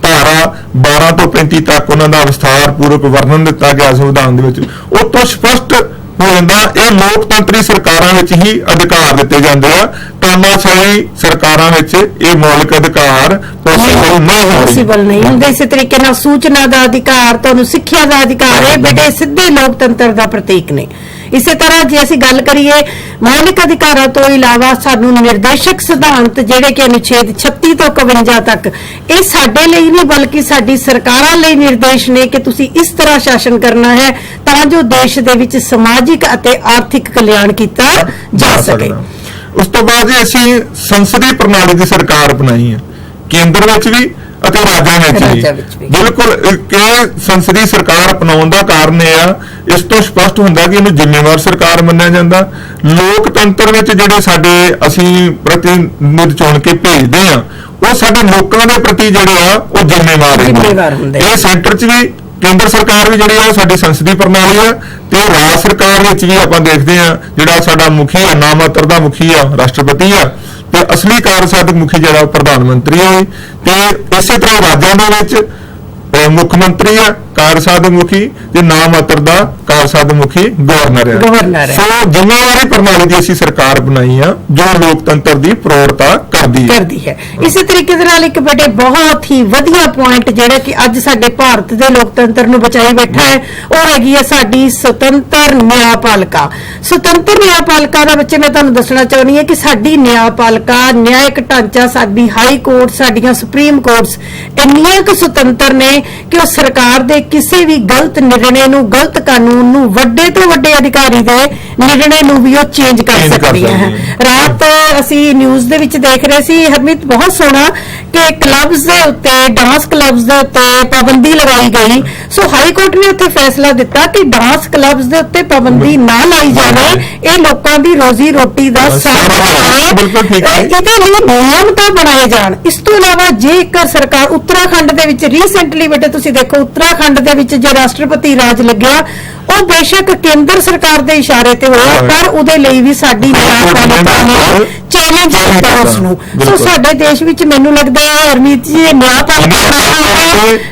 ਧਾਰਾ 12 ਤੋਂ 35 ਤੱਕ ਉਹਨਾਂ ਦਾ ਵਿਸਥਾਰ ਪੂਰਵਕ ਵਰਣਨ ਦਿੱਤਾ ਗਿਆ ਸੰਵਿਧਾਨ ਦੇ ਵਿੱਚ। ਉਹ ਤੋਂ ਸਪਸ਼ਟ ਹੋ ਜਾਂਦਾ ਇਹ ਲੋਕਤੰਤਰੀ ਸਰਕਾਰਾਂ ਵਿੱਚ ਹੀ ਅਧਿਕਾਰ ਦਿੱਤੇ ਜਾਂਦੇ ਆ, ਤਾਨਾਸ਼ਾਹੀ ਸਰਕਾਰਾਂ ਵਿੱਚ ਇਹ ਮੌਲਿਕ ਅਧਿਕਾਰ ਪੋਸੀਬਲ ਨਹੀਂ ਹੁੰਦੇ। ਇਸੇ ਤਰੀਕੇ ਨਾਲ ਸੂਚਨਾ ਦਾ ਅਧਿਕਾਰ, ਤੁਹਾਨੂੰ ਸਿੱਖਿਆ ਦਾ ਅਧਿਕਾਰ, ਇਹ ਬੇਟੇ ਸਿੱਧੇ ਲੋਕਤੰਤਰ ਦਾ ਪ੍ਰਤੀਕ ਨੇ। ਇਸੇ ਤਰ੍ਹਾਂ ਜੇ ਅਸੀਂ ਗੱਲ ਕਰੀਏ ਮੌਲਿਕ ਅਧਿਕਾਰਾਂ ਤੋਂ ਇਲਾਵਾ ਸਾਨੂੰ ਨਿਰਦੇਸ਼ਕ ਸਿਧਾਂਤ, ਜਿਹੜੇ ਕਿ ਅਨੁਛੇਦ 36 ਤੋਂ 51 ਤੱਕ, ਇਹ ਸਾਡੇ ਲਈ ਨਹੀਂ ਬਲਕਿ ਸਾਡੀ ਸਰਕਾਰਾਂ ਲਈ ਨਿਰਦੇਸ਼ ਨੇ ਕਿ ਤੁਸੀਂ ਇਸ ਤਰ੍ਹਾਂ ਸ਼ਾਸਨ ਕਰਨਾ ਹੈ ਤਾਂ ਜੋ ਦੇਸ਼ ਦੇ ਵਿੱਚ ਸਮਾਜਿਕ ਅਤੇ ਆਰਥਿਕ ਕਲਿਆਣ ਕੀਤਾ ਜਾ ਸਕੇ। ਉਸ ਤੋਂ ਬਾਅਦ ਅਸੀਂ ਸੰਸਦੀ ਪ੍ਰਣਾਲੀ ਦੀ ਸਰਕਾਰ ਬਣਾਈ ਹੈ, ਕੇਂਦਰ ਵਿੱਚ ਵੀ ਅਤੇ ਰਾਜਾਂ ਵਿੱਚ ਵੀ। ਬਿਲਕੁਲ ਇਹ ਸੰਸਦੀ ਸਰਕਾਰ ਅਪਣਾਉਣ ਦਾ ਕਾਰਨ ਇਹ ਆ, ਇਸ ਤੋਂ ਸਪਸ਼ਟ ਹੁੰਦਾ ਕਿ ਇਹਨੂੰ ਜ਼ਿੰਮੇਵਾਰ ਸਰਕਾਰ ਮੰਨਿਆ ਜਾਂਦਾ। ਲੋਕਤੰਤਰ ਵਿੱਚ ਜਿਹੜੇ ਸਾਡੇ ਅਸੀਂ ਪ੍ਰਤੀਨਿਧ ਚੁਣ ਕੇ ਭੇਜਦੇ ਆ, ਉਹ ਸਾਡੇ ਲੋਕਾਂ ਦੇ ਪ੍ਰਤੀ ਜਿਹੜੇ ਆ ਉਹ ਜ਼ਿੰਮੇਵਾਰ ਹੁੰਦੇ। ਇਹ ਸੈਂਟਰ 'ਚ ਵੀ, ਕੇਂਦਰ ਸਰਕਾਰ ਵੀ ਜਿਹੜੀ ਆ ਸਾਡੀ ਸੰਸਦੀ ਪ੍ਰਣਾਲੀ ਆ, ਤੇ ਰਾਜ ਸਰਕਾਰ ਵਿੱਚ ਵੀ ਆਪਾਂ ਦੇਖਦੇ ਆ ਜਿਹੜਾ ਸਾਡਾ ਮੁਖੀ ਆ, ਨਾਮਾਤਰ ਦਾ ਮੁਖੀ ਆ ਰਾਸ਼ਟਰਪਤੀ ਆ, ਤੇ ਅਸਲੀ ਕਾਰਜਸਾਧਕ ਮੁਖੀ ਜਿਹੜਾ ਪ੍ਰਧਾਨ ਮੰਤਰੀ ਹੈ। ਤੇ ਇਸੇ ਤਰ੍ਹਾਂ ਰਾਜਾਂ ਦੇ ਵਿੱਚ ਮੁੱਖ ਮੰਤਰੀ ਆ ਕਾਰਜਸਾਧਕ ਮੁਖੀ, ਤੇ ਨਾਮਾਤਰ ਦਾ ਕਾਰਜਸਾਧਕ ਮੁਖੀ ਗਵਰਨਰ ਹੈ। ਸੋ ਜ਼ਿੰਮੇਵਾਰੀ ਪ੍ਰਣਾਲੀ ਦੀ ਅਸੀਂ ਸਰਕਾਰ ਬਣਾਈ ਆ ਜੋ ਲੋਕਤੰਤਰ ਦੀ ਪ੍ਰੋੜਤਾ ਕਰਦੀ ਹੈ। ਇਸੇ ਤਰੀਕੇ ਦੇ ਨਾਲ ਇੱਕ ਬੜੇ ਬਹੁਤ ਹੀ ਵਧੀਆ ਪੁਆਇੰਟ ਜਿਹੜਾ ਕਿ ਅੱਜ ਸਾਡੇ ਭਾਰਤ ਦੇ ਲੋਕਤੰਤਰ ਨੂੰ ਬਚਾਈ ਬੈਠਾ ਹੈ, ਉਹ ਹੈਗੀ ਹੈ ਸਾਡੀ ਸੁਤੰਤਰ ਨਿਆਂਪਾਲਿਕਾ। ਸੁਤੰਤਰ ਨਿਆਂਪਾਲਿਕਾ ਦਾ ਬੱਚੇ ਮੈਂ ਤੁਹਾਨੂੰ ਦੱਸਣਾ ਚਾਹੁੰਦੀ ਹਾਂ ਕਿ ਸਾਡੀ ਨਿਆਂਪਾਲਿਕਾ, ਨਿਆਇਕ ਢਾਂਚਾ, ਸਾਡੀ ਹਾਈ ਕੋਰਟ, ਸਾਡੀਆਂ ਸੁਪਰੀਮ ਕੋਰਟਸ ਇੰਨੀਆਂ ਕੁ ਸੁਤੰਤਰ ਨੇ ਕਿ ਉਹ ਸਰਕਾਰ ਦੇ ਕਿਸੇ ਵੀ ਗਲਤ ਨਿਰਣੇ ਨੂੰ, ਗਲਤ ਕਾਨੂੰਨ ਨੂੰ, ਵੱਡੇ ਤੋਂ ਵੱਡੇ ਅਧਿਕਾਰੀ ਦੇ ਨਿਰਣੇ ਨੂੰ ਵੀ ਉਹ ਚੇਂਜ ਕਰ ਸਕਦੀਆਂ ਹੈ। ਰਾਤ ਅਸੀਂ ਨਿਊਜ਼ ਦੇ ਵਿੱਚ ਦੇਖ ਰਹੇ ਸੀ ਹਰਮੀਤ, ਬਹੁਤ ਸੋਹਣਾ ਕਿ ਕਲੱਬਸ ਦੇ ਉੱਤੇ, ਡਾਂਸ ਕਲੱਬਸ ਦੇ ਉੱਤੇ ਪਾਬੰਦੀ ਲਗਾਈ ਗਈ। ਸੋ ਹਾਈ ਕੋਰਟ ਨੇ ਉੱਥੇ ਫੈਸਲਾ ਦਿੱਤਾ ਕਿ ਡਾਂਸ ਕਲੱਬਸ ਦੇ ਉੱਤੇ ਪਾਬੰਦੀ ਨਾ ਲਾਈ ਜਾਵੇ, ਇਹ ਲੋਕਾਂ ਦੀ ਰੋਜ਼ੀ ਰੋਟੀ ਦਾ ਸਾਧਨ ਹੈ, ਇਹਦੇ ਲਈ ਨਿਯਮ ਤਾਂ ਬਣਾਏ ਜਾਣ। ਇਸ ਤੋਂ ਇਲਾਵਾ ਜੇਕਰ ਸਰਕਾਰ ਉੱਤਰਾਖੰਡ ਦੇ ਵਿੱਚ ਰੀਸੈਂਟਲੀ ਬੇਟੇ ਤੁਸੀਂ ਦੇਖੋ, ਉੱਤਰਾਖੰਡ ਦੇ ਵਿੱਚ ਜੋ ਰਾਸ਼ਟਰਪਤੀ ਰਾਜ ਲੱਗਿਆ ਉਹ ਬੇਸ਼ੱਕ ਕੇਂਦਰ ਸਰਕਾਰ ਦੇ ਇਸ਼ਾਰੇ ਤੇ ਹੋਇਆ, ਪਰ ਉਹਦੇ ਲਈ ਵੀ ਸਾਡੀ ਨਿਆਂਪਾਲਿਕਾ ਨੇ ਚੈਲੰਜ ਕੀਤਾ ਉਸ ਨੂੰ। ਸੋ ਸਾਡੇ ਦੇਸ਼ ਵਿੱਚ ਮੈਨੂੰ ਲੱਗਦਾ ਹੈ ਹਰਮੀਤ ਜੀ, ਨਿਆਂਪਾਲਿਕਾ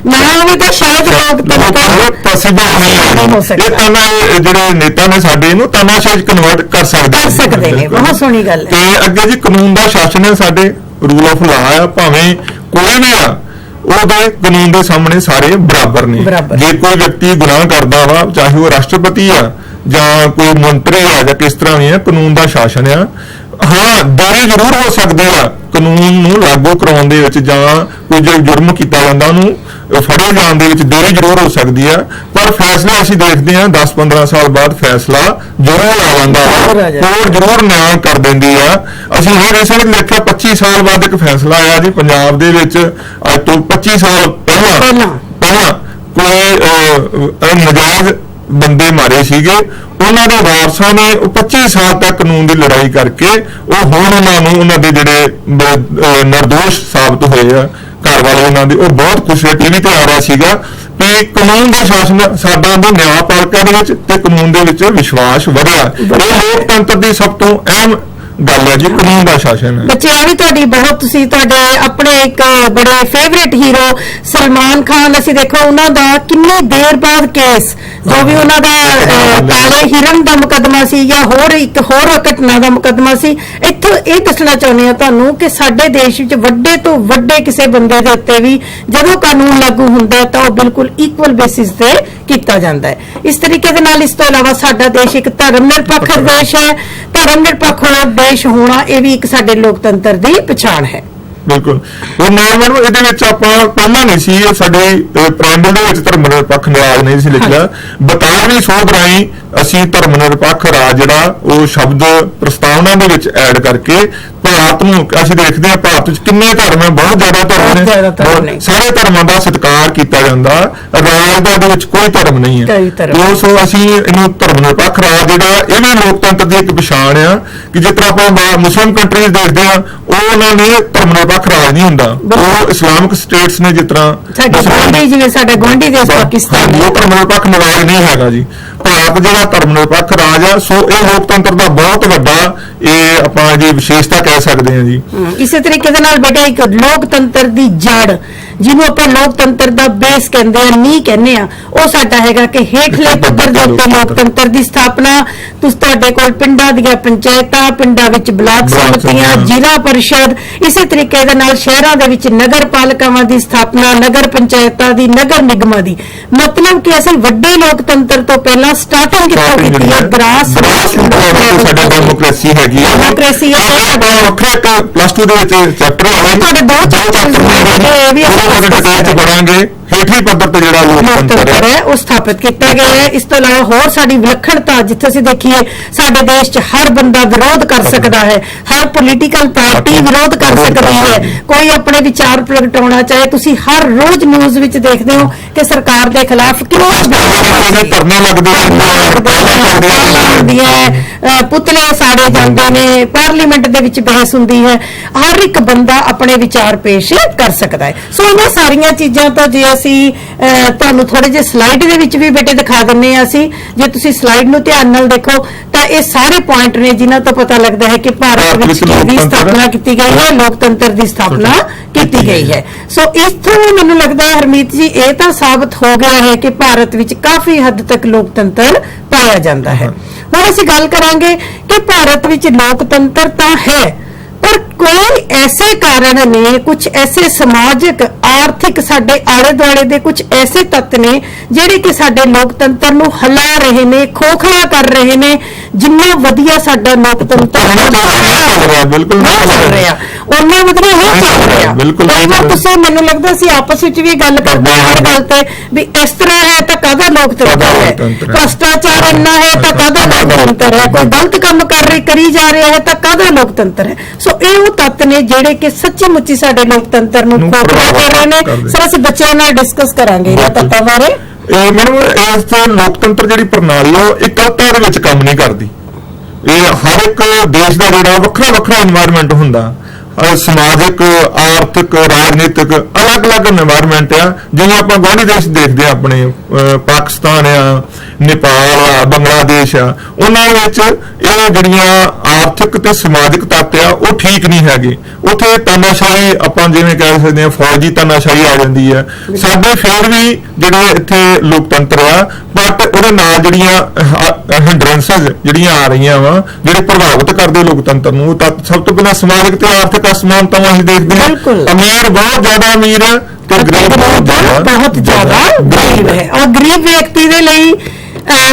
ਨਾ ਹੋਵੇ ਤਾਂ ਸ਼ਾਇਦ ਲੋਕਤੰਤਰ ਪੋਸੀਬਲ ਨਹੀਂ ਹੋ ਸਕਦਾ। ਇਹ ਜਿਹੜੇ ਨੇਤਾ ਨੇ ਸਾਡੇ ਇਹਨੂੰ ਤਾਨਾਸ਼ਾਹੀ ਕਨਵਰਟ ਕਰ ਸਕਦੇ ਨੇ। ਬਹੁਤ ਸੋਹਣੀ ਗੱਲ ਹੈ। ਤੇ ਅੱਗੇ ਜੀ ਕਾਨੂੰਨ ਦਾ ਸ਼ਾਸਨ ਹੈ, ਸਾਡੇ ਰੂਲ ਆਫ ਲਾ ਆ, ਭਾਵੇਂ ਕੋਈ ਵੀ ਆ ਉਹਦੇ ਕਾਨੂੰਨ ਦੇ ਸਾਹਮਣੇ ਸਾਰੇ ਬਰਾਬਰ ਨੇ। ਜੇ ਕੋਈ ਵਿਅਕਤੀ ਗੁਨਾਹ ਕਰਦਾ ਵਾ, ਚਾਹੇ ਉਹ ਰਾਸ਼ਟਰਪਤੀ ਆ ਜਾਂ ਕੋਈ ਮੰਤਰੀ ਆ ਜਾਂ ਕਿਸ ਤਰ੍ਹਾਂ ਵੀ ਆ, ਕਾਨੂੰਨ ਦਾ ਸ਼ਾਸਨ ਆ। ਹਾਂ, ਦੇਰੀ ਜ਼ਰੂਰ ਹੋ ਸਕਦੀ ਆ ਕਾਨੂੰਨ ਨੂੰ ਲਾਗੂ ਕਰਾਉਣ ਦੇ ਵਿੱਚ, ਜਾਂ ਕੋਈ ਜੋ ਜੁਰਮ ਕੀਤਾ ਜਾਂਦਾ ਉਹਨੂੰ ਫੜੇ ਜਾਣ ਦੇ ਵਿੱਚ ਦੇਰੀ ਜ਼ਰੂਰ ਹੋ ਸਕਦੀ ਆ, ਪਰ ਫੈਸਲਾ ਅਸੀਂ ਦੇਖਦੇ ਹਾਂ 10-15 ਸਾਲ ਬਾਅਦ ਫੈਸਲਾ ਜ਼ਰੂਰ ਆ ਜਾਂਦਾ, ਕੋਰਟ ਜ਼ਰੂਰ ਨਿਆਂ ਕਰ ਦਿੰਦੀ ਆ। ਅਸੀਂ ਹੁਣ ਰੀਸੈਂਟਲੀ ਦੇਖਿਆ 25 ਸਾਲ ਬਾਅਦ ਇੱਕ ਫੈਸਲਾ ਆਇਆ ਜੀ ਪੰਜਾਬ ਦੇ ਵਿੱਚ, ਅੱਜ ਤੋਂ 25 ਸਾਲ ਪਹਿਲਾਂ ਕੋਈ ਨਜਾਇਜ਼ ਬੰਦੇ ਮਾਰੇ ਸੀਗੇ, ਉਹਨਾਂ ਦੇ ਵਾਰਸਾਂ ਨੇ 25 ਸਾਲ ਤੱਕ ਕਾਨੂੰਨ ਦੀ ਲੜਾਈ ਕਰਕੇ ਉਹ ਹੁਣ ਉਹਨਾਂ ਨੂੰ, ਉਹਨਾਂ ਦੇ ਜਿਹੜੇ ਨਿਰਦੋਸ਼ ਸਾਬਤ ਹੋਏ ਆ ਘਰ ਵਾਲੇ ਉਹਨਾਂ ਦੇ, ਉਹ ਬਹੁਤ ਖੁਸ਼ ਹੋਏ। ਟੀਵੀ ਤੇ ਆ ਰਿਹਾ ਸੀਗਾ ਕਿ ਕਾਨੂੰਨ ਦਾ ਸ਼ਾਸਨ ਸਾਡਾ ਦੇ ਨਿਆਂਪਾਲਿਕਾ ਦੇ ਵਿੱਚ ਤੇ ਕਾਨੂੰਨ ਦੇ ਵਿੱਚ ਵਿਸ਼ਵਾਸ ਵਧਿਆ। ਇਹ ਲੋਕਤੰਤਰ ਦੀ ਸਭ ਤੋਂ ਅਹਿਮ ਗੱਲ ਹੈ ਜੀ, ਕਾਨੂੰਨ ਦਾ ਸ਼ਾਸਨ ਹੈ। ਬੱਚੇ ਆ ਵੀ ਤੁਹਾਡੀ ਬਹੁਤ, ਤੁਸੀਂ ਤੁਹਾਡੇ ਆਪਣੇ ਇੱਕ ਬੜੇ favourite hero sir Salman Khan ਅਸੀਂ ਦੇਖੋ ਉਹਨਾਂ ਦਾ ਕਿੰਨੀ ਦੇਰ ਬਾਅਦ ਕੇਸ ਜੋ ਵੀ ਉਹਨਾਂ ਦਾ ਕਾਲੇ ਹਿਰਨ ਦਾ ਮੁਕੱਦਮਾ ਸੀ ਜਾਂ ਇੱਕ ਹੋਰ ਘਟਨਾ ਦਾ ਮੁਕੱਦਮਾ ਸੀ, ਇੱਥੋਂ ਇਹ ਦੱਸਣਾ ਚਾਹੁੰਦੇ ਆ ਤੁਹਾਨੂੰ ਕਿ ਸਾਡੇ ਦੇਸ਼ ਵਿੱਚ ਵੱਡੇ ਤੋਂ ਵੱਡੇ ਕਿਸੇ ਬੰਦੇ ਦੇ ਉੱਤੇ ਵੀ ਜਦੋਂ ਕਾਨੂੰਨ ਲਾਗੂ ਹੁੰਦਾ ਤਾਂ ਉਹ ਬਿਲਕੁਲ ਇਕੁਅਲ ਬੇਸਿਸ ਤੇ ਕੀਤਾ ਜਾਂਦਾ ਹੈ। ਇਸ ਤਰੀਕੇ ਦੇ ਨਾਲ ਇਸ ਤੋਂ ਇਲਾਵਾ ਸਾਡਾ ਦੇਸ਼ ਇੱਕ ਧਰਮ ਨਿਰਪੱਖ ਦੇਸ਼ ਹੈ। ਧਰਮ ਨਿਰਪੱਖ ਦੇਸ਼ ਹੋਣਾ ਇਹ ਵੀ ਇੱਕ ਸਾਡੇ ਲੋਕਤੰਤਰ ਦੀ ਪਛਾਣ ਹੈ। ਬਿਲਕੁਲ। ਉਹ ਨਾਲ ਮੈਨੂੰ ਇਹਦੇ ਵਿੱਚ ਆਪਾਂ ਪਹਿਲਾਂ ਨਹੀਂ ਸੀ ਸਾਡੇ ਪ੍ਰਾਇਮਰੀ ਦੇ ਵਿੱਚ ਧਰਮ ਨਿਰਪੱਖ ਰਾਜ ਨਹੀਂ ਸੀ ਲਿਖਿਆ, 12ਵੀਂ ਸੋਧ ਰਾਹੀਂ ਅਸੀਂ ਧਰਮ ਨਿਰਪੱਖ ਰਾਜ ਜਿਹੜਾ ਉਹ ਸ਼ਬਦ ਪ੍ਰਸਤਾਵਨਾ ਦੇ ਵਿੱਚ ਐਡ ਕਰਕੇ ਭਾਰਤ ਨੂੰ ਅਸੀਂ ਦੇਖਦੇ ਹਾਂ ਭਾਰਤ ਵਿੱਚ ਕਿੰਨੇ ਧਰਮ ਹੈ, ਬਹੁਤ ਜ਼ਿਆਦਾ ਧਰਮ ਨੇ, ਸਾਰੇ ਧਰਮਾਂ ਦਾ ਸਤਿਕਾਰ ਕੀਤਾ ਜਾਂਦਾ, ਰਾਜ ਦਾ ਦੇ ਵਿੱਚ ਕੋਈ ਧਰਮ ਨਹੀਂ ਹੈ। ਸੋ ਅਸੀਂ ਇਹਨੂੰ ਧਰਮ ਨਿਰਪੱਖ ਰਾਜ ਜਿਹੜਾ ਇਹ ਵੀ ਲੋਕਤੰਤਰ ਦੀ ਇੱਕ ਪਛਾਣ ਆ ਕਿ ਜਿਸ ਤਰ੍ਹਾਂ ਆਪਾਂ ਮੁਸਲਿਮ ਕੰਟਰੀਜ਼ ਦੇਖਦੇ ਹਾਂ ਉਹ ਉਹਨਾਂ ਨੇ ਧਰਮ ਨਿਰਪੱਖ ਰਾਜ ਨਹੀਂ ਹੁੰਦਾ, ਉਹ ਇਸਲਾਮਿਕ ਸਟੇਟਸ ਨੇ ਜਿਸ ਤਰ੍ਹਾਂ ਜਿਵੇਂ ਸਾਡਾ ਗੁਆਂਢੀ ਦੇਸ਼ ਪਾਕਿਸਤਾਨ ਉਹ ਧਰਮ ਨਿਰਪੱਖ ਰਾਜ ਨਹੀਂ ਹੈਗਾ ਜੀ। ਭਾਰਤ ਜਿਹੜਾ ਧਰਮ ਨਿਰਪੱਖ ਰਾਜ ਆ, ਸੋ ਇਹ ਲੋਕਤੰਤਰ ਦਾ ਬਹੁਤ ਵੱਡਾ ਇਹ ਆਪਾਂ ਜੀ ਵਿਸ਼ੇਸ਼ਤਾ ਕਹਿ ਸਕਦੇ ਹਾਂ ਜੀ। ਇਸੇ ਤਰੀਕੇ ਦੇ ਨਾਲ ਬੇਟਾ ਇੱਕ ਲੋਕਤੰਤਰ ਦੀ ਜੜ ਜਿਹਨੂੰ ਆਪਾਂ ਲੋਕਤੰਤਰ ਦਾ ਬੇਸ ਕਹਿੰਦੇ ਆ, ਨੀਂਹ ਕਹਿੰਦੇ ਆ, ਉਹ ਸਾਡਾ ਹੈਗਾ ਕਿ ਹੇਠਲੇ ਪੱਧਰ ਦੇ ਉੱਤੇ ਲੋਕਤੰਤਰ ਦੀ ਸਥਾਪਨਾ। ਤੁਸੀਂ ਤੁਹਾਡੇ ਕੋਲ ਪਿੰਡਾਂ ਦੀਆਂ ਪੰਚਾਇਤਾਂ, ਪਿੰਡਾਂ ਵਿੱਚ ਬਲਾਕ ਸਮਿਤੀਆਂ, ਜ਼ਿਲ੍ਹਾ ਪਰਿਸ਼ਦ, ਇਸੇ ਤਰੀਕੇ ਦੇ ਨਾਲ ਸ਼ਹਿਰਾਂ ਦੇ ਵਿੱਚ ਨਗਰ ਪਾਲਿਕਾਵਾਂ ਦੀ ਸਥਾਪਨਾ, ਨਗਰ ਪੰਚਾਇਤਾਂ ਦੀ, ਨਗਰ ਨਿਗਮਾਂ ਦੀ। ਮਤਲਬ ਕਿ ਅਸੀਂ ਵੱਡੇ ਲੋਕਤੰਤਰ ਤੋਂ ਪਹਿਲਾਂ ਸਟਾਰਟਿੰਗ ਕਿੱਥੋਂ ਕੀਤੀ ਹੈ? ਗ੍ਰਾਸ ਸਾਡੀ ਡੈਮੋਕ੍ਰੇਸੀ ਹੈਗੀ ਹੈ। ਡੈਮੋਕ੍ਰੇਸੀ ਵੱਖਰਾ ਪਲੱਸ 2 ਦੇ ਵਿੱਚ ਚੈਪਟਰ ਆਏ ਤੁਹਾਡੇ ਬਹੁਤ ਪੜਾਂਗੇ। ਹੇਠਲੇ ਪੱਧਰ ਤੇ ਜਿਹੜਾ ਲੋਕਤੰਤਰ ਹੈ ਉਹ ਸਥਾਪਿਤ ਕੀਤਾ ਗਿਆ ਹੈ। ਇਸ ਤੋਂ ਇਲਾਵਾ ਹੋਰ ਸਾਡੀ ਵਿਲੱਖਣਤਾ ਜਿੱਥੇ ਅਸੀਂ ਦੇਖੀਏ ਸਾਡੇ ਦੇਸ਼ 'ਚ ਹਰ ਬੰਦਾ ਵਿਰੋਧ ਕਰ ਸਕਦਾ ਹੈ, ਹਰ ਪੋਲੀਟੀਕਲ ਪਾਰਟੀ ਵਿਰੋਧ ਕਰ ਸਕਦੀ ਹੈ, ਕੋਈ ਆਪਣੇ ਵਿਚਾਰ ਪ੍ਰਗਟਾਉਣਾ ਚਾਹੇ। ਤੁਸੀਂ ਹਰ ਰੋਜ਼ ਨਿਊਜ਼ ਵਿੱਚ ਦੇਖਦੇ ਹੋ ਕਿ ਸਰਕਾਰ ਦੇ ਖਿਲਾਫ ਧਰਨੇ ਲੱਗਦੇ ਹੈ, ਪੁਤਲੇ ਸਾੜੇ ਜਾਂਦੇ ਨੇ, ਪਾਰਲੀਮੈਂਟ ਦੇ ਵਿੱਚ ਬਹਿਸ ਹੁੰਦੀ ਹੈ, ਹਰ ਇੱਕ ਬੰਦਾ ਆਪਣੇ ਵਿਚਾਰ ਪੇਸ਼ ਕਰ ਸਕਦਾ ਹੈ। ਸੋ ਇਹਨਾਂ ਸਾਰੀਆਂ ਚੀਜ਼ਾਂ ਤੋਂ ਜੇ ਅਸੀਂ ਤੁਹਾਨੂੰ ਥੋੜੇ ਜਿਹੇ ਸਲਾਈਡ ਦੇ ਵਿੱਚ ਵੀ ਬੇਟੇ ਦਿਖਾ ਦਿੰਨੇ ਆ। ਅਸੀਂ ਜੇ ਤੁਸੀਂ ਸਲਾਈਡ ਨੂੰ ਧਿਆਨ ਨਾਲ ਦੇਖੋ ਤਾਂ ਇਹ ਸਾਰੇ ਪੁਆਇੰਟ ਨੇ ਜਿਨ੍ਹਾਂ ਤੋਂ ਪਤਾ ਲੱਗਦਾ ਹੈ ਕਿ ਭਾਰਤ ਵਿੱਚ ਕਿਹਦੀ ਸਥਾਪਨਾ ਕੀਤੀ ਗਈ ਹੈ, ਲੋਕਤੰਤਰ ਦੀ ਸਥਾਪਨਾ ਕੀਤੀ ਗਈ ਹੈ। ਸੋ ਇਸ ਤੋਂ ਮੈਨੂੰ ਲੱਗਦਾ ਹੈ ਹਰਮੀਤ ਜੀ ਇਹ ਤਾਂ ਸਾਬਤ ਹੋ ਗਿਆ ਹੈ ਕਿ ਭਾਰਤ ਵਿੱਚ ਕਾਫੀ ਹੱਦ ਤੱਕ ਲੋਕਤੰਤਰ ਪਾਇਆ ਜਾਂਦਾ ਹੈ। ਹੁਣ ਅਸੀਂ ਗੱਲ ਕਰਾਂਗੇ ਕਿ ਭਾਰਤ ਵਿੱਚ ਲੋਕਤੰਤਰ ਤਾਂ ਹੈ ਪਰ ਕੋਈ ਐਸੇ ਕਾਰਨ ਨੇ, ਕੁਝ ਐਸੇ ਸਮਾਜਿਕ ਆਰਥਿਕ ਸਾਡੇ ਆਲੇ ਦੁਆਲੇ ਦੇ ਕੁਝ ਐਸੇ ਤੱਤ ਨੇ ਜਿਹੜੇ ਕਿ ਸਾਡੇ ਲੋਕਤੰਤਰ ਨੂੰ ਹਿਲਾ ਰਹੇ ਨੇ, ਖੋਖਲਾ ਕਰ ਰਹੇ ਨੇ। ਜਿੰਨਾ ਵਧੀਆ ਸਾਡਾ ਲੋਕਤੰਤਰ ਬਿਲਕੁਲ ਚੱਲ ਰਿਹਾ ਉਹਨਾਂ ਵਧੀਆ ਨਹੀਂ ਚੱਲ ਰਿਹਾ। ਕਈ ਵਾਰ ਤੁਸੀਂ ਮੈਨੂੰ ਲੱਗਦਾ ਸੀ ਆਪਸ ਵਿੱਚ ਵੀ ਗੱਲ ਕਰਦੇ ਹਰ ਗੱਲ ਤੇ ਵੀ ਇਸ ਤਰ੍ਹਾਂ ਹੈ ਤਾਂ ਕਾਹਦਾ ਲੋਕਤੰਤਰ ਹੈ, ਭ੍ਰਸ਼ਟਾਚਾਰ ਇੰਨਾ ਹੈ ਤਾਂ ਕਾਹਦਾ ਲੋਕਤੰਤਰ ਹੈ, ਕੋਈ ਗਲਤ ਕੰਮ ਕਰੀ ਜਾ ਰਿਹਾ ਹੈ ਤਾਂ ਕਾਹਦਾ ਲੋਕਤੰਤਰ ਹੈ। ਸੋ ਇਹ ਉਹ ਤੱਤ ਨੇ ਜਿਹੜੇ ਕਿ ਸੱਚੀ ਮੁੱਚੀ ਸਾਡੇ ਲੋਕਤੰਤਰ ਨੂੰ ਖੋਖਲਾ ਕਰ ਰਹੇ ਨੇ। ਸਰ ਅਸੀਂ ਬੱਚਿਆਂ ਨਾਲ ਡਿਸਕਸ ਕਰਾਂਗੇ ਇਹਨਾਂ ਤੱਤਾਂ ਬਾਰੇ। ਮੈਨੂੰ ਇਸ ਲੋਕਤੰਤਰ ਜਿਹੜੀ ਪ੍ਰਣਾਲੀ ਉਹ ਇਕੱਲਤਾ ਦੇ ਵਿੱਚ ਕੰਮ ਨਹੀਂ ਕਰਦੀ। ਇਹ ਹਰ ਇੱਕ ਦੇਸ਼ ਦਾ ਜਿਹੜਾ ਵੱਖਰਾ ਵੱਖਰਾ এনवायरमेंट ਹੁੰਦਾ, ਸਮਾਜਿਕ, ਆਰਥਿਕ, ਰਾਜਨੀਤਿਕ ਅਲੱਗ-ਅਲੱਗ এনवायरमेंट ਆ। ਜਿਵੇਂ ਆਪਾਂ ਗੁਆਂਢੀ ਦੇਸ਼ ਦੇਖਦੇ ਆ ਆਪਣੇ ਪਾਕਿਸਤਾਨ ਆ, ਨੇਪਾਲ ਆ, ਬੰਗਲਾਦੇਸ਼ ਆ, ਉਹਨਾਂ ਵਿੱਚ ਇਹ ਜਿਹੜੀਆਂ ਆਰਥਿਕ ਤੇ ਸਮਾਜਿਕ ਤੱਤ ਆ ਉਹ ਠੀਕ ਨਹੀਂ ਹੈਗੇ। ਉੱਥੇ ਤਾਨਾਸ਼ਾਹੀ ਆਪਾਂ ਜਿਵੇਂ ਕਹਿ ਸਕਦੇ ਆ, ਫੌਜੀ ਤਾਨਾਸ਼ਾਹੀ ਆ ਜਾਂਦੀ ਹੈ। ਸਾਡੇ ਫਿਰ ਵੀ ਜਿਹੜੇ ਇੱਥੇ ਲੋਕਤੰਤਰ ਆ ਬਟ ਉਹਦੇ ਨਾਲ ਜਿਹੜੀਆਂ ਹਿੰਡਰੈਂਸਸ ਜਿਹੜੀਆਂ ਆ ਰਹੀਆਂ ਵਾ ਜਿਹੜੇ ਪ੍ਰਭਾਵਿਤ ਕਰਦੇ ਲੋਕਤੰਤਰ ਨੂੰ, ਤਾਂ ਸਭ ਤੋਂ ਪਹਿਲਾਂ ਸਮਾਜਿਕ ਤੇ ਆਰਥਿਕ ਅਸਮਾਨਤਾਵਾਂ ਅਸੀਂ ਦੇਖਦੇ ਹਾਂ। ਅਮੀਰ ਬਹੁਤ ਜ਼ਿਆਦਾ ਅਮੀਰ ਹੈ ਤੇ ਗਰੀਬ ਬਹੁਤ ਜ਼ਿਆਦਾ ਗਰੀਬ ਹੈ। ਔਰ ਗਰੀਬ ਵਿਅਕਤੀ ਦੇ ਲਈ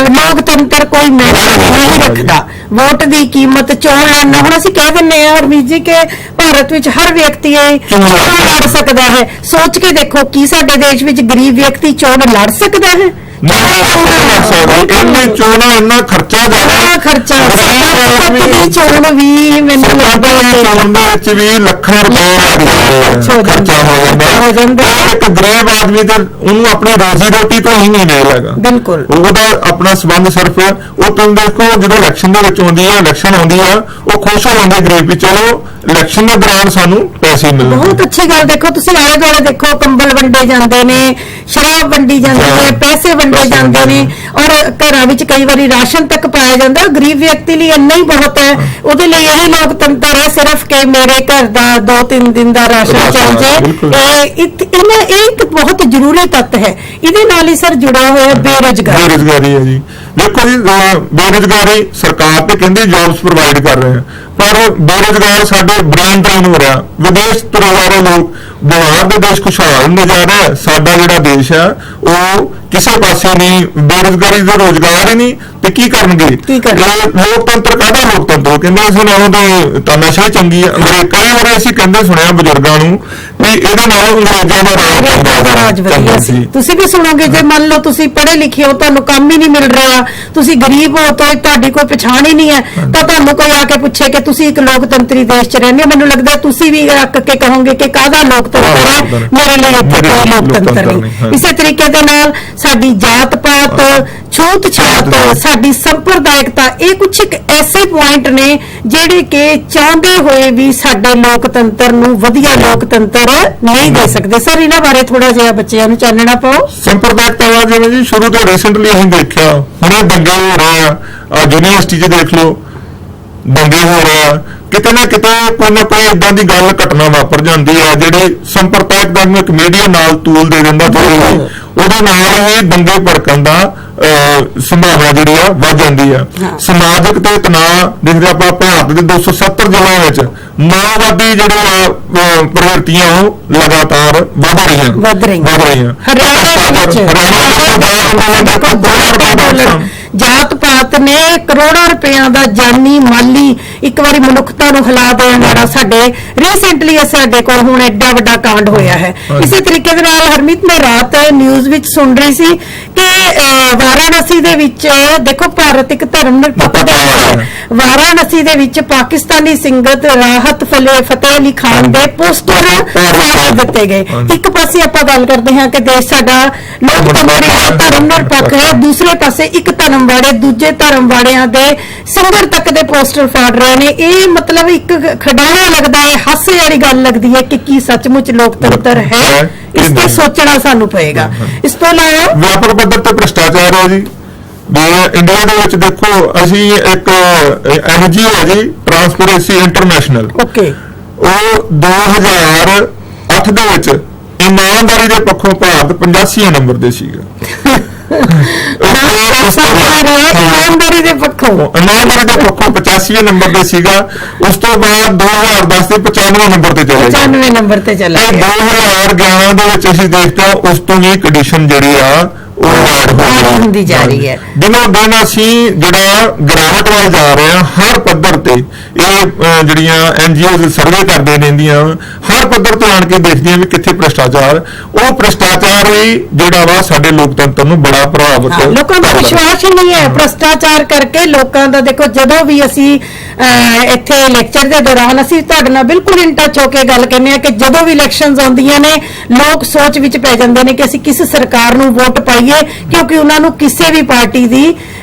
ਲੋਕਤੰਤਰ ਕੋਈ ਮਾਇਨੇ ਨਹੀਂ ਰੱਖਦਾ। ਵੋਟ ਦੀ ਕੀਮਤ ਚੋਣ ਲੜਨਾ, ਹੁਣ ਅਸੀਂ ਕਹਿ ਦਿੰਦੇ ਹਾਂ ਹਰਮੀਤ ਜੀ ਕਿ ਭਾਰਤ ਵਿੱਚ ਹਰ ਵਿਅਕਤੀ ਚੋਣ ਲੜ ਸਕਦਾ ਹੈ। ਸੋਚ ਕੇ ਦੇਖੋ ਕੀ ਸਾਡੇ ਦੇਸ਼ ਵਿੱਚ ਗਰੀਬ ਵਿਅਕਤੀ ਚੋਣ ਲੜ ਸਕਦਾ ਹੈ? ਚੋਣਾਂ ਇੰਨਾ ਖਰਚਾ ਚੋਣ ਵੀ ਮੈਨੂੰ ਲੱਗਦਾ ਚੋਣ ਦੇ ਵਿੱਚ ਵੀ ਲੱਖਾਂ ਰੁਪਏ ਖਰਚਾ ਹੋ ਜਾਂਦਾ। ਇੱਕ ਗਰੀਬ ਆਦਮੀ ਤੇ ਉਹਨੂੰ ਆਪਣੀ ਰੋਜ਼ੀ ਰੋਟੀ ਤੋਂ ਹੀ ਨਹੀਂ ਮਿਲ ਹੈਗਾ। ਬਿਲਕੁਲ ਉਹਦਾ ਆਪਣਾ ਸੰਬੰਧ ਸਿਰਫ ਉਹ ਤੁਸੀਂ ਦੇਖੋ ਜਦੋਂ ਇਲੈਕਸ਼ਨ ਦੇ ਵਿੱਚ ਆਉਂਦੀ ਹੈ, ਇਲੈਕਸ਼ਨ ਆਉਂਦੀ ਆ, ਉਹ ਖੁਸ਼ ਹੋ ਜਾਂਦੇ ਗਰੀਬ ਵੀ ਚਲੋ ਇਲੈਕਸ਼ਨ ਦੇ ਦੌਰਾਨ ਸਾਨੂੰ ਪੈਸੇ ਮਿਲਣ। ਬਹੁਤ ਅੱਛੀ ਗੱਲ। ਦੇਖੋ ਤੁਸੀਂ ਆਲੇ ਦੁਆਲੇ ਦੇਖੋ ਕੰਬਲ ਵੰਡੇ ਜਾਂਦੇ ਨੇ, ਸ਼ਰਾਬ ਵੰਡੀ ਜਾਂਦੀ ਹੈ, ਪੈਸੇ ਵੰਡੇ ਜਾਂਦੇ ਨੇ, ਔਰ ਘਰਾਂ ਵਿੱਚ ਕਈ ਵਾਰੀ ਰਾਸ਼ਨ ਤੱਕ ਪਾਇਆ ਜਾਂਦਾ। ਗਰੀਬ ਵਿਅਕਤੀ ਲਈ ਇੰਨਾ ਹੀ ਬਹੁਤ ਹੈ, ਉਹਦੇ ਲਈ ਇਹ ਲੋਕਤੰਤਰ ਹੈ ਸਿਰਫ ਕਿ ਮੇਰੇ ਘਰ ਦਾ 2-3 ਦਿਨ ਦਾ ਰਾਸ਼ਨ ਚੱਲ ਜਾਏ। ਇਹ ਇੱਕ ਬਹੁਤ ਜ਼ਰੂਰੀ ਤੱਤ ਹੈ। ਇਹਦੇ ਨਾਲ ਹੀ ਸਰ ਜੁੜਾ ਹੋਇਆ ਬੇਰੁਜ਼ਗਾਰੀ ਹੈ ਜੀ। ਦੇਖੋ ਜੀ, ਬੇਰੁਜ਼ਗਾਰੀ ਸਰਕਾਰ ਤੇ ਕਹਿੰਦੀ ਜੌਬਸ ਪ੍ਰੋਵਾਈਡ ਕਰ ਰਹੇ ਆ, ਪਰ ਬੇਰੁਜ਼ਗਾਰ ਸਾਡੇ ਬ੍ਰੇਨ ਡਰੇਨ ਹੋ ਰਿਹਾ। ਵਿਦੇਸ਼ ਤੁਰੇ ਜਾ ਰਹੇ ਲੋਕ, ਬਾਹਰ ਦੇ ਦੇਸ਼ ਖੁਸ਼ਹਾਲ ਹੁੰਦੇ ਜਾ ਰਹੇ। ਸਾਡਾ ਜਿਹੜਾ ਦੇਸ਼ ਹੈ ਉਹ ਕਿਸੇ ਪਾਸੇ ਨਹੀਂ, ਬੇਰੁਜ਼ਗਾਰੀ ਦਾ ਰੋਜ਼ਗਾਰ ਹੀ ਨਹੀਂ ਤੇ ਕੀ ਕਰਨਗੇ। ਲੋਕਤੰਤਰ ਕਾਹਦਾ ਲੋਕਤੰਤਰ? ਕਹਿੰਦੇ ਅਸੀਂ ਨਾਲੋਂ ਤੇ ਤਾਨਾਸ਼ਾਹੀ ਚੰਗੀ ਹੈ। ਕਈ ਵਾਰੀ ਅਸੀਂ ਕਹਿੰਦੇ ਸੁਣਿਆ ਬਜ਼ੁਰਗਾਂ ਨੂੰ ਵੀ ਇਹਦੇ ਨਾਲ ਅੰਗਰੇਜ਼ਾਂ ਦਾ ਰਾਜ ਵਧੀਆ ਸੀ। ਤੁਸੀਂ ਵੀ ਸੁਣੋਗੇ, ਜੇ ਮੰਨ ਲਓ ਤੁਸੀਂ ਪੜ੍ਹੇ ਲਿਖੇ ਹੋ, ਤੁਹਾਨੂੰ ਕੰਮ ਹੀ ਨਹੀਂ ਮਿਲ ਰਿਹਾ, ਤੁਸੀਂ ਗਰੀਬ ਹੋ, ਤਾਂ ਤੁਹਾਡੀ ਕੋਈ ਪਛਾਣ ਹੀ ਨਹੀਂ ਹੈ, ਤਾਂ ਤੁਹਾਨੂੰ ਕੋਈ ਆ ਕੇ ਪੁੱਛੇ ਕਿ ਤੁਸੀਂ ਇੱਕ ਲੋਕਤੰਤਰੀ ਦੇਸ਼ 'ਚ ਰਹਿੰਦੇ ਹੋ, ਮੈਨੂੰ ਲੱਗਦਾ ਤੁਸੀਂ ਵੀ ਰੱਖ ਕੇ ਕਹੋਗੇ ਕਿ ਕਾਹਦਾ ਲੋਕਤੰਤਰ ਹੈ, ਮੇਰੇ ਲਈ ਇੱਥੇ ਕੋਈ ਲੋਕਤੰਤਰ ਨਹੀਂ। ਇਸੇ ਤਰੀਕੇ ਦੇ ਨਾਲ ਸਾਡੀ ਜਾਤ ਪਾਤ, ਛੂਤ ਛਾਤ, ਸਾਡੀ ਸੰਪਰਦਾਇਕਤਾ, ਇਹ ਕੁਝ ਇੱਕ ਐਸੇ ਪੁਆਇੰਟ ਨੇ ਜਿਹੜੇ ਕਿ ਚਾਹੁੰਦੇ ਹੋਏ ਵੀ ਸਾਡੇ ਲੋਕਤੰਤਰ ਨੂੰ ਵਧੀਆ ਲੋਕਤੰਤਰ ਨਹੀਂ ਦੇ ਸਕਦੇ। ਸਰ ਇਹਨਾਂ ਬਾਰੇ ਥੋੜਾ ਜਿਹਾ ਬੱਚਿਆਂ ਨੂੰ ਚਾਨਣਾ ਪਾਓ। ਸੰਪਰਦਾਇਕਤਾ ਜਿਵੇਂ ਜੀ ਸ਼ੁਰੂ ਤੋਂ ਰੀਸੈਂਟਲੀ ਅਸੀਂ ਦੇਖਿਆ, ਹੁਣੇ ਦੰਗੇ ਹੋ ਰਹੇ ਆ, ਯੂਨੀਵਰਸਿਟੀ 'ਚ ਦੇਖ ਲਓ ਦੰਗੇ ਹੋ ਰਹੇ ਆ, ਕਿਤੇ ਨਾ ਕਿਤੇ ਕੋਈ ਨਾ ਕੋਈ ਇਦਾਂ ਦੀ ਗੱਲ ਘਟਨਾ ਵਾਪਰ ਜਾਂਦੀ ਹੈ ਜਿਹੜੀ ਸੰਪਰਦਾਇਕਤਾ ਨੂੰ ਇੱਕ ਮੀਡੀਆ ਨਾਲ ਤੂਲ ਦੇ ਦਿੰਦਾ, ਉਹਦੇ ਨਾਲ ਹੀ ਦੰਗੇ ਭੜਕਣ ਦਾ ਸੰਭਾਵਨਾ ਜਿਹੜੀ ਆ ਵੱਧ ਜਾਂਦੀ ਆ। ਸਮਾਜਿਕ ਤੇ ਤਣਾਅ ਦੇਖਦੇ ਆਪਾਂ ਭਾਰਤ ਦੇ 270 ਜ਼ਿਲ੍ਹਿਆਂ ਵਿੱਚ ਮਾਓਵਾਦੀ ਜਿਹੜੇ ਪ੍ਰਵਿਰਤੀਆਂ ਉਹ ਲਗਾਤਾਰ ਵਧ ਰਹੀਆਂ। ਜਾਤ ਪਾਤ ਨੇ ਕਰੋੜਾਂ ਰੁਪਈਆਂ ਦਾ ਜਾਨੀ ਮਾਲੀ ਇੱਕ ਵਾਰੀ ਮਨੁੱਖਤਾ ਨੂੰ ਹਿਲਾ ਦੇਣ ਵਾਲਾ ਸਾਡੇ ਰੀਸੈਂਟਲੀ ਸਾਡੇ ਕੋਲ ਹੁਣ ਐਡਾ ਵੱਡਾ ਕਾਂਡ ਹੋਇਆ ਹੈ। ਇਸੇ ਤਰੀਕੇ ਦੇ ਨਾਲ ਹਰਮੀਤ ਮੈਂ ਰਾਤ ਨਿਊਜ਼ ਵਿੱਚ ਸੁਣ ਰਹੀ ਸੀ ਕਿ ਵਾਰਾਣਸੀ ਦੇ ਵਿੱਚ, ਦੇਖੋ ਭਾਰਤ ਇੱਕ ਧਰਮ ਨਿਰਪੱਖ ਦੇਸ਼ ਹੈ, ਵਾਰਾਣਸੀ ਦੇ ਵਿੱਚ ਪਾਕਿਸਤਾਨੀ ਸਿੰਗਰ ਰਾਹਤ ਫਤਿਹ ਅਲੀ ਖਾਨ ਦੇ ਪੋਸਟਰ ਦਿੱਤੇ ਗਏ। ਇੱਕ ਪਾਸੇ ਆਪਾਂ ਗੱਲ ਕਰਦੇ ਹਾਂ ਕਿ ਦੇਸ਼ ਸਾਡਾ ਲੋਕਤੰਤਰੀ ਧਰਮ ਨਿਰਪੱਖ ਹੈ, ਦੂਸਰੇ ਪਾਸੇ ਇੱਕ ਧਰਮ ਵਾਲੇ ਦੂਜੇ ਧਰਮ ਵਾਲਿਆਂ ਦੇ ਸਿੰਗਰ ਤੱਕ ਦੇ ਪੋਸਟਰ ਫਾੜ ਰਹੇ ਨੇ। ਇਹ ਮਤਲਬ ਇੱਕ ਖਿਡੌਣਾ ਲੱਗਦਾ ਹੈ, ਹਾਸੇ ਵਾਲੀ ਗੱਲ ਲੱਗਦੀ ਹੈ ਕਿ ਕੀ ਸੱਚਮੁੱਚ ਲੋਕਤੰਤਰ ਹੈ। ਇਸ ਤੇ ਸੋਚਣਾ ਸਾਨੂੰ ਪਏਗਾ। ਇਸ ਤੋਂ ਇਲਾਵਾ ਵਿਆਪਕ ਪੱਧਰ ਤੇ ਭ੍ਰਿਸ਼ਟਾਚਾਰ ਹੈ ਜੀ। ਇੰਡੀਆ ਦੇ ਵਿੱਚ ਦੇਖੋ, ਅਸੀਂ ਇੱਕ NGO ਹੈ ਜੀ, ਟਰਾਂਸਪੇਰੈਂਸੀ ਇੰਟਰਨੈਸ਼ਨਲ, ਉਹ 2008 ਦੇ ਵਿੱਚ ਇਮਾਨਦਾਰੀ ਦੇ ਪੱਖੋਂ ਭਾਰਤ 85 ਨੰਬਰ ਤੇ ਸੀਗਾ। ਇਮਾਨਦਾਰੀ ਦੇ ਪੱਖੋਂ 85 ਨੰਬਰ ਤੇ ਸੀਗਾ। ਉਸ ਤੋਂ ਬਾਅਦ 2010 ਦੇ 95 ਨੰਬਰ ਤੇ ਚਲੇ ਗਿਆ। 95 ਨੰਬਰ ਤੇ ਚਲੇ ਗਿਆ। 2011 ਦੇ ਵਿੱਚ ਅਸੀਂ ਦੇਖਦੇ ਹਾਂ ਉਸ ਤੋਂ ਵੀ ਕੰਡੀਸ਼ਨ ਜਿਹੜੀ ਆ ਉਹ ਹੁੰਦੀ ਜਾ ਰਹੀ ਹੈ। ਦਿਨੋਂ ਦਿਨ ਅਸੀਂ ਜਿਹੜਾ ਗਿਰਾਵਟ ਵੱਲ ਜਾ ਰਹੇ ਹਾਂ ਹਰ ਪੱਧਰ ਤੇ। ਇਹ ਜਿਹੜੀਆਂ NGO ਸਰਵੇ ਕਰਦੇ ਰਹਿੰਦੀਆਂ, ਹਰ ਪੱਧਰ ਤੋਂ ਆਣ ਕੇ ਦੇਖਦੀਆਂ ਵੀ ਕਿੱਥੇ ਭ੍ਰਿਸ਼ਟਾਚਾਰ, ਉਹ ਭ੍ਰਿਸ਼ਟਾਚਾਰ ਹੀ ਜਿਹੜਾ ਵਾ ਸਾਡੇ ਲੋਕਤੰਤਰ ਨੂੰ ਬੜਾ ਪ੍ਰਭਾਵਿਤ, ਲੋਕਾਂ ਦਾ ਵਿਸ਼ਵਾਸ ਹੀ ਨਹੀਂ ਹੈ ਭ੍ਰਿਸ਼ਟਾਚਾਰ ਕਰਕੇ। ਲੋਕਾਂ ਦਾ ਦੇਖੋ, ਜਦੋਂ ਵੀ ਅਸੀਂ ਇੱਥੇ ਲੈਕਚਰ ਦੇ ਦੌਰਾਨ ਅਸੀਂ ਤੁਹਾਡੇ ਨਾਲ ਬਿਲਕੁਲ ਇਨ ਟੱਚ ਹੋ ਕੇ ਗੱਲ ਕਹਿੰਦੇ ਆ ਕਿ ਜਦੋਂ ਵੀ ਇਲੈਕਸ਼ਨਸ ਆਉਂਦੀਆਂ ਨੇ ਲੋਕ ਸੋਚ ਵਿੱਚ ਪੈ ਜਾਂਦੇ ਨੇ ਕਿ ਅਸੀਂ ਕਿਸ ਸਰਕਾਰ ਨੂੰ ਵੋਟ ਪਾਈਏ, ਕਿਉਂਕਿ ਉਹਨਾਂ ਨੂੰ ਕਿਸੇ ਵੀ ਪਾਰਟੀ ਦੀ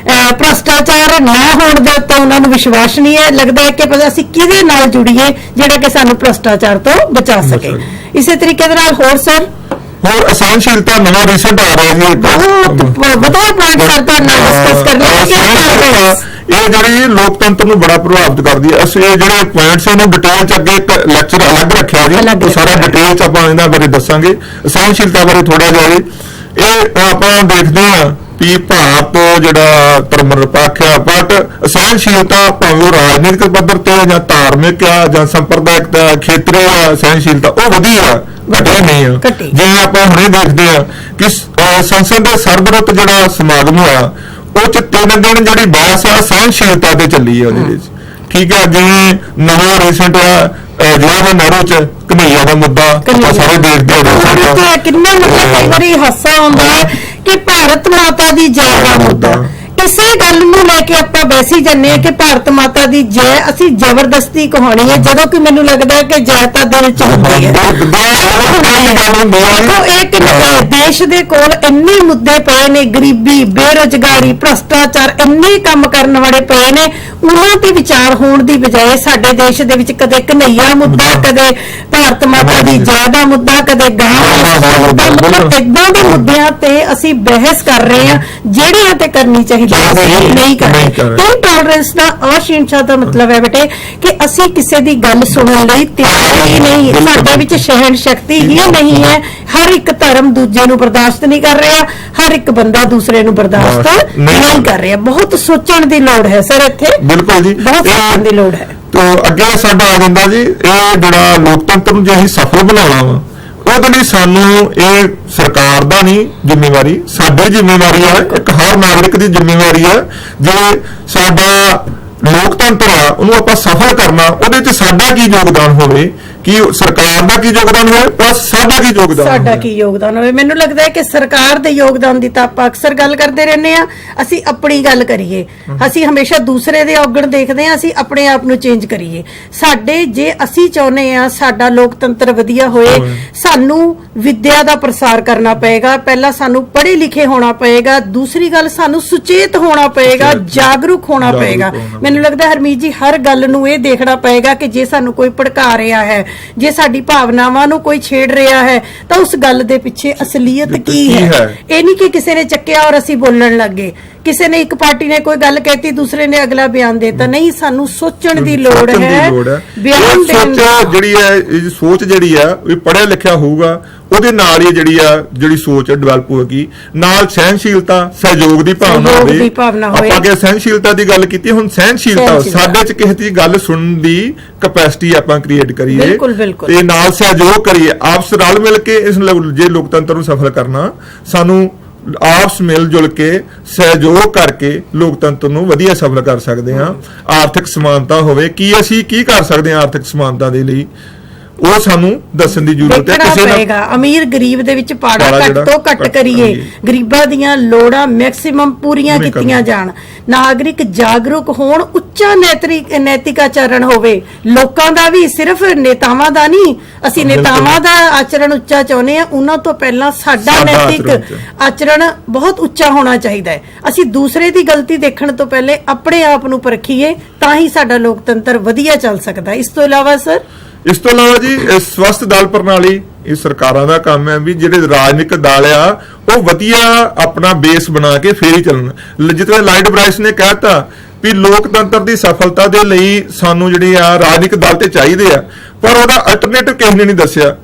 ਭ੍ਰਿਸ਼ਟਾਚਾਰ ਨਾ ਹੋਣ ਦੇ ਉੱਤੇ ਉਹਨਾਂ ਨੂੰ ਵਿਸ਼ਵਾਸ ਨਹੀਂ ਹੈ। ਲੱਗਦਾ ਹੈ ਕਿ ਅਸੀਂ ਕਿਹਦੇ ਨਾਲ ਜੁੜੀਏ ਜਿਹੜਾ ਕਿ ਸਾਨੂੰ ਭ੍ਰਿਸ਼ਟਾਚਾਰ ਤੋਂ ਬਚਾ ਸਕੇ। ਇਸੇ ਤਰੀਕੇ ਦੇ ਨਾਲ ਹੋਰ ਸਰ ਹੋਰ ਅਸਹਿਣਸ਼ੀਲਤਾ ਨਵਾਂ ਰੀਸੈਂਟ ਆ ਰਿਹਾ ਜੀ, ਬਹੁਤ ਵਧੀਆ ਪੁਆਇੰਟ ਕਰਦਾ ਨਾਲ ਡਿਸਕਸ ਕਰਨਾ। ਇਹ ਜਿਹੜੀ ਲੋਕਤੰਤਰ ਨੂੰ ਬੜਾ ਪ੍ਰਭਾਵਿਤ ਕਰਦੀ ਹੈ। ਅਸੀਂ ਇਹ ਜਿਹੜੇ ਪੁਆਇੰਟਸ ਇਹਨੂੰ ਡਿਟੇਲ ਚ ਅੱਗੇ ਇੱਕ ਲੈਕਚਰ ਅਲੱਗ ਰੱਖਿਆ ਜੀ, ਉਹ ਸਾਰਾ ਡਿਟੇਲ ਚ ਆਪਾਂ ਇਹਨਾਂ ਬਾਰੇ ਦੱਸਾਂਗੇ। ਅਸਹਿਣਸ਼ੀਲਤਾ ਬਾਰੇ ਥੋੜਾ ਜਿਹਾ ਇਹ ਆਪਾਂ ਦੇਖਦੇ ਹਾਂ ਵੀ ਭਾਰਤ ਜਿਹੜਾ ਧਰਮ ਨਿਰਪੱਖ ਆ, ਬਟ ਅਸਹਿਣਸ਼ੀਲਤਾ ਭਾਵੇਂ ਉਹ ਰਾਜਨੀਤਿਕ ਪੱਧਰ ਤੇ ਜਾਂ ਧਾਰਮਿਕ ਆ ਜਾਂ ਸੰਪਰਦਾਇਕ ਖੇਤਰੀ ਅਸਹਿਣਸ਼ੀਲਤਾ ਉਹ ਵਧੀ ਆ, ਘਟੀ ਨਹੀਂ ਆ। ਜਿਵੇਂ ਆਪਾਂ ਹੁਣੇ ਦੇਖਦੇ ਆ ਕਿ ਸੰਸਦ ਦੇ ਸਰਬਰਤ ਜਿਹੜਾ ਸਮਾਗਮ ਹੋਇਆ ਉਹ ਚ 3 ਦਿਨ ਜਿਹੜੀ ਬਹਿਸ ਆ ਸਹਿਣਸ਼ੀਲਤਾ ਤੇ ਚੱਲੀ ਆ ਉਹਦੇ ਵਿੱਚ। ਠੀਕ ਹੈ, ਜਿਵੇਂ ਨਵਾਂ ਰੀਸੈਂਟ ਜਵਾਹਰ ਨਹਿਰੂ ਚ ਕਨ੍ਹਈਆ ਦਾ ਮੁੱਦਾ ਸਾਰੇ ਦੇਖਦੇ ਹੋ। ਕਿੰਨਾ ਮਤਲਬ ਕਈ ਵਾਰੀ ਹਾਸਾ ਆਉਂਦਾ ਹੈ ਕਿ ਭਾਰਤ ਮਾਤਾ ਦੀ ਜੈ ਦਾ ਮੁੱਦਾ, ਕਿਸੇ ਗੱਲ ਨੂੰ ਲੈ ਕੇ ਆਪਾਂ ਬੈਸੀ ਜੰਨੇ ਕਿ ਭਾਰਤ ਮਾਤਾ ਦੀ ਜੈ ਅਸੀਂ ਜ਼ਬਰਦਸਤੀ ਕਹਾਣੀ ਹੈ, ਜਦੋਂ ਕਿ ਮੈਨੂੰ ਲੱਗਦਾ ਹੈ ਕਿ ਜੈ ਤਾਂ ਦਿਲ ਚ ਹੁੰਦੀ ਹੈ। ਇੱਕ ਦੇਸ਼ ਦੇ ਕੋਲ ਇੰਨੇ ਮੁੱਦੇ ਪਏ ਨੇ, ਗਰੀਬੀ, ਬੇਰੁਜ਼ਗਾਰੀ, ਭ੍ਰਸ਼ਟਾਚਾਰ, ਇੰਨੇ ਕੰਮ ਕਰਨ ਵਾਲੇ ਪਏ ਨੇ, ਉਹਨਾਂ ਤੇ ਵਿਚਾਰ ਹੋਣ ਦੀ ਬਜਾਏ ਸਾਡੇ ਦੇਸ਼ ਦੇ ਵਿੱਚ ਕਦੇ ਕਨਈਆ ਮੁੱਦਾ, ਕਦੇ ਭਾਰਤ ਮਾਤਾ ਦੀ ਜੈ ਦਾ ਮੁੱਦਾ, ਕਦੇ ਗਾਂ ਦਾ ਮੁੱਦਾ, ਮਤਲਬ ਏਦਾਂ ਦੇ ਮੁੱਦਿਆਂ ਤੇ ਅਸੀਂ ਬਹਿਸ ਕਰ ਰਹੇ ਹਾਂ ਜਿਹੜਿਆਂ ਤੇ ਕਰਨੀ ਚਾਹੀਦੀ ਹੈ, ਅਸੀਂ ਨਹੀਂ ਕਰ ਰਹੇ। ਇਨਟੋਲਰੈਂਸ ਦਾ, ਅਸਹਿਣਸ਼ੀਲਤਾ ਦਾ ਮਤਲਬ ਹੈ ਬੇਟੇ ਕਿ ਅਸੀਂ ਕਿਸੇ ਦੀ ਗੱਲ ਸੁਣਨ ਲਈ ਤਿਆਰ ਹੀ ਨਹੀਂ, ਸਾਡੇ ਵਿੱਚ ਸਹਿਣ ਸ਼ਕਤੀ ਹੀ ਨਹੀਂ ਹੈ। ਹਰ ਇੱਕ ਧਰਮ ਦੂਜੇ ਨੂੰ ਬਰਦਾਸ਼ਤ ਨਹੀਂ ਕਰ ਰਿਹਾ, ਹਰ ਇੱਕ ਬੰਦਾ ਦੂਸਰੇ ਨੂੰ ਬਰਦਾਸ਼ਤ ਨਹੀਂ ਕਰ ਰਿਹਾ। ਬਹੁਤ ਸੋਚਣ ਦੀ ਲੋੜ ਹੈ ਸਰ, ਇੱਥੇ ਬਿਲਕੁਲ ਜੀ, ਬਹੁਤ ਸੋਚਣ ਦੀ ਲੋੜ ਹੈ। ਤੋ ਅੱਗੇ ਸਾਡਾ ਆ ਜਾਂਦਾ ਜੀ, ਇਹ ਜਿਹੜਾ ਲੋਕਤੰਤਰ ਨੂੰ ਜੇ ਅਸੀਂ ਸਫਲ ਬਣਾਉਣਾ ਵਾ, ਉਹਦੇ ਲਈ ਸਾਨੂੰ ਇਹ ਸਰਕਾਰ ਦਾ ਨਹੀਂ ਜ਼ਿੰਮੇਵਾਰੀ, ਸਾਡੀ ਜ਼ਿੰਮੇਵਾਰੀ ਹੈ, ਇੱਕ ਹਰ ਨਾਗਰਿਕ ਦੀ ਜ਼ਿੰਮੇਵਾਰੀ ਹੈ। ਜੇ ਸਾਡਾ ਲੋਕਤੰਤਰ ਆ ਉਹਨੂੰ ਆਪਾਂ ਸਫਲ ਕਰਨਾ, ਉਹਦੇ 'ਚ ਸਾਡਾ ਕੀ ਯੋਗਦਾਨ ਹੋਵੇ, ਕਿ ਸਰਕਾਰ ਦਾ ਕੀ ਯੋਗਦਾਨ ਹੋਵੇ ਪਲੱਸ ਸਾਡਾ ਕੀ ਯੋਗਦਾਨ ਹੋਵੇ। ਸਾਡਾ ਕੀ ਯੋਗਦਾਨ ਹੋਵੇ। ਮੈਨੂੰ ਲੱਗਦਾ ਹੈ ਕਿ ਸਰਕਾਰ ਦੇ ਯੋਗਦਾਨ ਦੀ ਤਾਂ ਆਪਾਂ ਅਕਸਰ ਗੱਲ ਕਰਦੇ ਰਹਿੰਦੇ ਆ, ਅਸੀਂ ਆਪਣੀ ਗੱਲ ਕਰੀਏ। ਅਸੀਂ ਹਮੇਸ਼ਾ ਦੂਸਰੇ ਦੇ ਔਗਣ ਦੇਖਦੇ ਆ, ਅਸੀਂ ਆਪਣੇ ਆਪ ਨੂੰ ਚੇਂਜ ਕਰੀਏ। ਸਾਡੇ ਜੇ ਅਸੀਂ ਚਾਹੁੰਦੇ ਆ ਸਾਡਾ ਲੋਕਤੰਤਰ ਵਧੀਆ ਹੋਏ, ਸਾਨੂੰ ਵਿਦਿਆ ਦਾ ਪ੍ਰਸਾਰ ਕਰਨਾ ਪਏਗਾ। ਪਹਿਲਾਂ ਸਾਨੂੰ ਪੜ੍ਹੇ ਲਿਖੇ ਹੋਣਾ ਪਏਗਾ, ਦੂਸਰੀ ਗੱਲ ਸਾਨੂੰ ਸੁਚੇਤ ਹੋਣਾ ਪਏਗਾ, ਜਾਗਰੂਕ ਹੋਣਾ ਪਏਗਾ। ਮੈਨੂੰ ਲੱਗਦਾ ਹਰਮੀਤ ਜੀ ਹਰ ਗੱਲ ਨੂੰ ਇਹ ਦੇਖਣਾ ਪਏਗਾ ਕਿ ਜੇ ਸਾਨੂੰ ਕੋਈ ਭੜਕਾ ਰਿਹਾ ਹੈ, ਜੇ ਸਾਡੀ ਭਾਵਨਾਵਾਂ ਨੂੰ ਕੋਈ ਛੇੜ ਰਿਹਾ ਹੈ, ਤਾਂ ਉਸ ਗੱਲ ਦੇ ਪਿੱਛੇ ਅਸਲੀਅਤ ਕੀ ਹੈ। ਇਹ ਨਹੀਂ ਕਿ ਕਿਸੇ ਨੇ ਚੱਕਿਆ ਔਰ ਅਸੀਂ ਬੋਲਣ ਲੱਗੇ, ਕਿਸੇ ਨੇ ਇੱਕ ਪਾਰਟੀ ਨੇ ਕੋਈ ਗੱਲ ਕਹਿਤੀ, ਦੂਸਰੇ ਨੇ ਅਗਲਾ ਬਿਆਨ ਦੇਤਾ। ਨਹੀਂ, ਸਾਨੂੰ ਸੋਚਣ ਦੀ ਲੋੜ ਹੈ। ਬਿਆਨ ਦੇਣ ਜਿਹੜੀ ਹੈ, ਸੋਚ ਜਿਹੜੀ ਆ ਇਹ ਪੜ੍ਹਿਆ ਲਿਖਿਆ ਹੋਊਗਾ, ਉਹਦੇ ਨਾਲ ਹੀ ਜਿਹੜੀ ਸੋਚ ਡਿਵੈਲਪ ਹੋਵੇਗੀ, ਨਾਲ ਸਹਿਨਸ਼ੀਲਤਾ, ਸਹਿਯੋਗ ਦੀ ਭਾਵਨਾ ਹੋਵੇ। ਆਪਾਂ ਅੱਗੇ ਸਹਿਨਸ਼ੀਲਤਾ ਦੀ ਗੱਲ ਕੀਤੀ, ਹੁਣ ਸਹਿਨਸ਼ੀਲਤਾ ਸਾਡੇ ਚ ਕਿਸੇ ਦੀ ਗੱਲ ਸੁਣਨ ਦੀ ਕੈਪੈਸਿਟੀ ਆਪਾਂ ਕ੍ਰੀਏਟ ਕਰੀਏ ਤੇ ਨਾਲ ਸਹਿਯੋਗ ਕਰੀਏ, ਆਪਸ ਰਲ ਮਿਲ ਕੇ। ਇਸ ਜੇ ਲੋਕਤੰਤਰ ਨੂੰ ਸਫਲ ਕਰਨਾ, ਸਾਨੂੰ ਆਪਸ ਮਿਲ ਜੁਲ ਕੇ ਸਹਿਯੋਗ ਕਰਕੇ ਲੋਕਤੰਤਰ ਨੂੰ ਵਧੀਆ ਸਫਲ ਕਰ ਸਕਦੇ ਹਾਂ। ਆਰਥਿਕ ਸਮਾਨਤਾ ਹੋਵੇ, ਕੀ ਅਸੀਂ ਕੀ ਕਰ ਸਕਦੇ ਹਾਂ ਆਰਥਿਕ ਸਮਾਨਤਾ ਦੇ ਲਈ, ਉਹ ਸਾਨੂੰ ਦੱਸਣ ਦੀ ਜ਼ਰੂਰਤ ਹੈ। ਕਿਸੇ ਦਾ ਅਮੀਰ ਗਰੀਬ ਦੇ ਵਿੱਚ ਪਾੜਾ ਘੱਟ ਤੋਂ ਘੱਟ ਕਰੀਏ, ਗਰੀਬਾਂ ਦੀਆਂ ਲੋੜਾਂ ਮੈਕਸਿਮਮ ਪੂਰੀਆਂ ਕੀਤੀਆਂ ਜਾਣ, ਨਾਗਰਿਕ ਜਾਗਰੂਕ ਹੋਣ, ਉੱਚਾ ਨੈਤਿਕ ਆਚਰਣ ਹੋਵੇ ਲੋਕਾਂ ਦਾ ਵੀ, ਸਿਰਫ ਨੇਤਾਵਾਂ ਦਾ ਨਹੀਂ। ਅਸੀਂ ਨੇਤਾਵਾਂ ਦਾ ਆਚਰਣ ਉੱਚਾ ਚਾਹੁੰਦੇ ਆ, ਉਹਨਾਂ ਤੋਂ ਪਹਿਲਾਂ ਸਾਡਾ ਨੈਤਿਕ ਆਚਰਣ ਬਹੁਤ ਉੱਚਾ ਹੋਣਾ ਚਾਹੀਦਾ ਹੈ। ਅਸੀਂ ਦੂਸਰੇ ਦੀ ਗਲਤੀ ਦੇਖਣ ਤੋਂ ਪਹਿਲੇ ਆਪਣੇ ਆਪ ਨੂੰ ਪਰਖੀਏ, ਤਾਂ ਹੀ ਸਾਡਾ ਲੋਕਤੰਤਰ ਵਧੀਆ ਚੱਲ ਸਕਦਾ। ਇਸ ਤੋਂ ਇਲਾਵਾ ਸਰ, ਇਸ ਤੋਂ ਇਲਾਵਾ ਜੀ ਸਵਸਥ ਦਲ ਪ੍ਰਣਾਲੀ, ਇਹ ਸਰਕਾਰਾਂ ਦਾ ਕੰਮ ਹੈ ਵੀ ਜਿਹੜੇ ਰਾਜਨੀਤਿਕ ਦਲ ਆ ਉਹ ਵਧੀਆ ਆਪਣਾ ਬੇਸ ਬਣਾ ਕੇ ਫੇਰ ਹੀ ਚੱਲਣ। ਜਿਵੇਂ ਲਾਇਡ ਬ੍ਰਾਈਸ ਨੇ ਕਹਿਤਾ ਵੀ ਲੋਕਤੰਤਰ ਦੀ ਸਫਲਤਾ ਦੇ ਲਈ ਸਾਨੂੰ ਜਿਹੜੇ ਆ ਰਾਜਨੀਤਿਕ ਦਲ ਤੇ ਚਾਹੀਦੇ ਆ, ਪਰ ਉਹਦਾ ਅਲਟਰਨੇਟਿਵ ਕਿਸੇ ਨੇ ਨਹੀਂ ਦੱਸਿਆ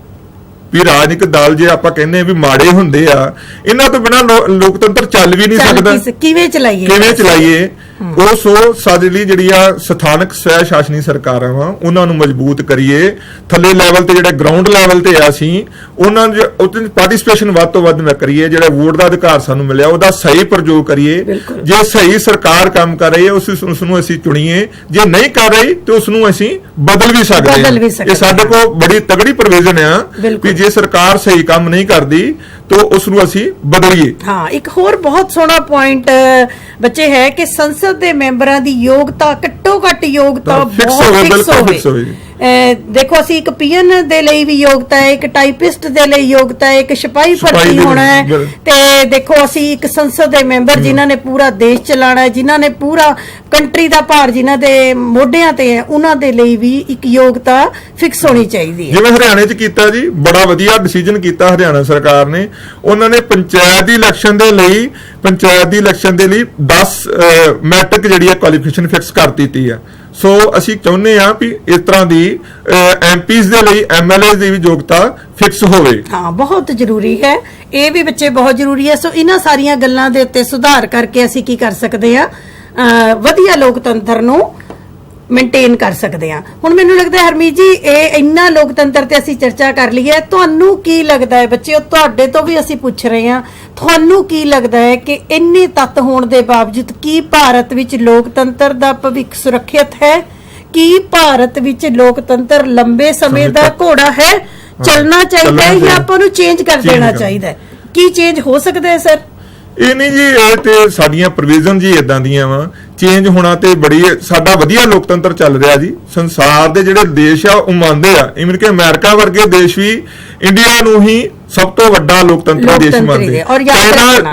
ਵੀ ਰਾਜਨੀਤਿਕ ਦਲ ਜੇ ਆਪਾਂ ਕਹਿੰਦੇ ਵੀ ਮਾੜੇ ਹੁੰਦੇ ਆ, ਇਹਨਾਂ ਤੋਂ ਬਿਨਾਂ ਲੋਕਤੰਤਰ ਚੱਲ ਵੀ ਨਹੀਂ ਸਕਦਾ। ਕਿਵੇਂ ਚਲਾਈਏ ਉਹ ਸਾਡੇ ਲਈ ਜਿਹੜੀ ਆ ਸਥਾਨਕ ਸਵੈ ਸ਼ਾਸਨੀ ਸਰਕਾਰਾਂ ਵਾ, ਉਹਨਾਂ ਨੂੰ ਮਜ਼ਬੂਤ ਕਰੀਏ। ਥੱਲੇ ਲੈਵਲ ਤੇ ਜਿਹੜੇ ਗਰਾਊਂਡ ਲੈਵਲ ਤੇ ਆ, ਅਸੀਂ ਉਹਨਾਂ ਦੀ ਪਾਰਟਿਸਿਪੇਸ਼ਨ ਵੱਧ ਤੋਂ ਵੱਧ ਕਰੀਏ। ਜਿਹੜਾ ਵੋਟ ਦਾ ਅਧਿਕਾਰ ਸਾਨੂੰ ਮਿਲਿਆ ਉਹਦਾ ਸਹੀ ਪ੍ਰਯੋਗ ਕਰੀਏ। ਜੇ ਸਹੀ ਸਰਕਾਰ ਕੰਮ ਕਰ ਰਹੀ ਹੈ ਉਸ ਨੂੰ ਅਸੀਂ ਚੁਣੀਏ, ਜੇ ਨਹੀਂ ਕਰ ਰਹੀ ਤੇ ਉਸ ਨੂੰ ਅਸੀਂ ਬਦਲ ਵੀ ਸਕਦੇ ਹਾਂ। ਇਹ ਸਾਡੇ ਕੋਲ ਬੜੀ ਤਗੜੀ ਪ੍ਰੋਵੀਜ਼ਨ ਆ ਕਿ ਜੇ ਸਰਕਾਰ ਸਹੀ ਕੰਮ ਨਹੀਂ ਕਰਦੀ तो उसਨੂੰ ਅਸੀਂ ਬਦਲੀਏ। ਹਾਂ, ਇੱਕ ਹੋਰ ਬਹੁਤ ਸੋਹਣਾ ਪੁਆਇੰਟ ਬੱਚੇ ਹੈ ਕਿ ਸੰਸਦ ਦੇ ਮੈਂਬਰਾਂ ਦੀ ਯੋਗਤਾ ਘੱਟੋ ਘੱਟ ਯੋਗਤਾ ਬਹੁਤ ਫਿਕਸ ਹੋਵੇ। ਦੇਖੋ, ਅਸੀਂ ਇੱਕ ਪੀਐਨ ਦੇ ਲਈ ਵੀ ਯੋਗਤਾ ਹੈ, ਇੱਕ ਟਾਈਪਿਸਟ ਦੇ ਲਈ ਯੋਗਤਾ ਹੈ, ਇੱਕ ਸਿਪਾਹੀ ਭਰਤੀ ਹੋਣਾ ਹੈ, ਤੇ ਦੇਖੋ ਅਸੀਂ ਇੱਕ ਸੰਸਦ ਦੇ ਮੈਂਬਰ ਜਿਨ੍ਹਾਂ ਨੇ ਪੂਰਾ ਦੇਸ਼ ਚਲਾਣਾ ਹੈ, ਜਿਨ੍ਹਾਂ ਨੇ ਪੂਰਾ ਕੰਟਰੀ ਦਾ ਭਾਰ ਜਿਨ੍ਹਾਂ ਦੇ ਮੋਢਿਆਂ ਤੇ ਹੈ, ਉਹਨਾਂ ਦੇ ਲਈ ਵੀ ਇੱਕ ਯੋਗਤਾ ਫਿਕਸ ਹੋਣੀ ਚਾਹੀਦੀ ਹੈ। ਜਿਵੇਂ ਹਰਿਆਣੇ 'ਚ ਕੀਤਾ ਜੀ, ਬੜਾ ਵਧੀਆ ਡਿਸੀਜਨ ਕੀਤਾ ਹਰਿਆਣਾ ਸਰਕਾਰ ਨੇ। ਉਹਨਾਂ ਨੇ ਪੰਚਾਇਤ ਦੀ ਇਲੈਕਸ਼ਨ ਦੇ ਲਈ 10 ਮੈਟ੍ਰਿਕ ਜਿਹੜੀ ਹੈ ਕੁਆਲੀਫਿਕੇਸ਼ਨ ਫਿਕਸ ਕਰ ਦਿੱਤੀ ਹੈ। ਸੋ ਅਸੀਂ ਚਾਹੁੰਦੇ ਹਾਂ ਵੀ ਇਸ ਤਰ੍ਹਾਂ ਦੀ ਐਮਪੀਜ਼ ਦੇ ਲਈ ਐਮਐਲਏ ਦੀ ਵੀ ਯੋਗਤਾ ਫਿਕਸ ਹੋਵੇ। ਹਾਂ, ਬਹੁਤ ਜ਼ਰੂਰੀ ਹੈ, ਇਹ ਵੀ ਬੱਚੇ ਬਹੁਤ ਜ਼ਰੂਰੀ ਹੈ। ਸੋ ਇਹਨਾਂ ਸਾਰੀਆਂ ਗੱਲਾਂ ਦੇ ਉੱਤੇ ਸੁਧਾਰ ਕਰਕੇ ਅਸੀਂ ਕੀ ਕਰ ਸਕਦੇ ਹਾਂ, ਵਧੀਆ ਲੋਕਤੰਤਰ ਨੂੰ ਮੇਨਟੇਨ ਕਰ ਸਕਦੇ ਹਾਂ। ਹੁਣ ਮੈਨੂੰ ਲੱਗਦਾ ਹੈ ਹਰਮੀਤ ਜੀ, ਇਹ ਇੰਨਾ ਲੋਕਤੰਤਰ ਤੇ ਅਸੀਂ ਚਰਚਾ ਕਰ ਲਈ ਹੈ। ਤੁਹਾਨੂੰ ਕੀ ਲੱਗਦਾ ਹੈ ਬੱਚਿਓ, ਤੁਹਾਡੇ ਤੋਂ ਵੀ ਅਸੀਂ ਪੁੱਛ ਰਹੇ ਹਾਂ, ਤੁਹਾਨੂੰ ਕੀ ਲੱਗਦਾ ਹੈ ਕਿ ਇੰਨੇ ਤੱਤ ਹੋਣ ਦੇ ਬਾਵਜੂਦ ਕੀ ਭਾਰਤ ਵਿੱਚ ਲੋਕਤੰਤਰ ਦਾ ਭਵਿੱਖ ਸੁਰੱਖਿਅਤ ਹੈ? ਕੀ ਭਾਰਤ ਵਿੱਚ ਲੋਕਤੰਤਰ ਲੰਬੇ ਸਮੇਂ ਦਾ ਘੋੜਾ ਹੈ, ਚੱਲਣਾ ਚਾਹੀਦਾ ਹੈ ਜਾਂ ਆਪਾਂ ਨੂੰ ਚੇਂਜ ਕਰ ਦੇਣਾ ਚਾਹੀਦਾ ਹੈ? ਕੀ ਚੇਂਜ ਹੋ ਸਕਦਾ ਹੈ ਸਰ? ਇਹ ਨਹੀਂ ਜੀ, ਇਹ ਤੇ ਸਾਡੀਆਂ ਪ੍ਰੋਵੀਜ਼ਨ ਜੀ ਇਦਾਂ ਦੀਆਂ ਵਾ, ਚੇਂਜ ਹੋਣਾ ਤੇ ਬੜੀ ਸਾਡਾ ਵਧੀਆ ਲੋਕਤੰਤਰ ਚੱਲ ਰਿਹਾ ਜੀ। ਸੰਸਾਰ ਦੇ ਜਿਹੜੇ ਦੇਸ਼ ਆ ਉਹ ਮੰਨਦੇ ਆ, ਇਵਨ ਕਿ ਅਮਰੀਕਾ ਵਰਗੇ ਦੇਸ਼ ਵੀ ਇੰਡੀਆ ਨੂੰ ਹੀ ਸਭ ਤੋਂ ਵੱਡਾ ਲੋਕਤੰਤਰੀ ਦੇਸ਼ ਮੰਨਦੇ।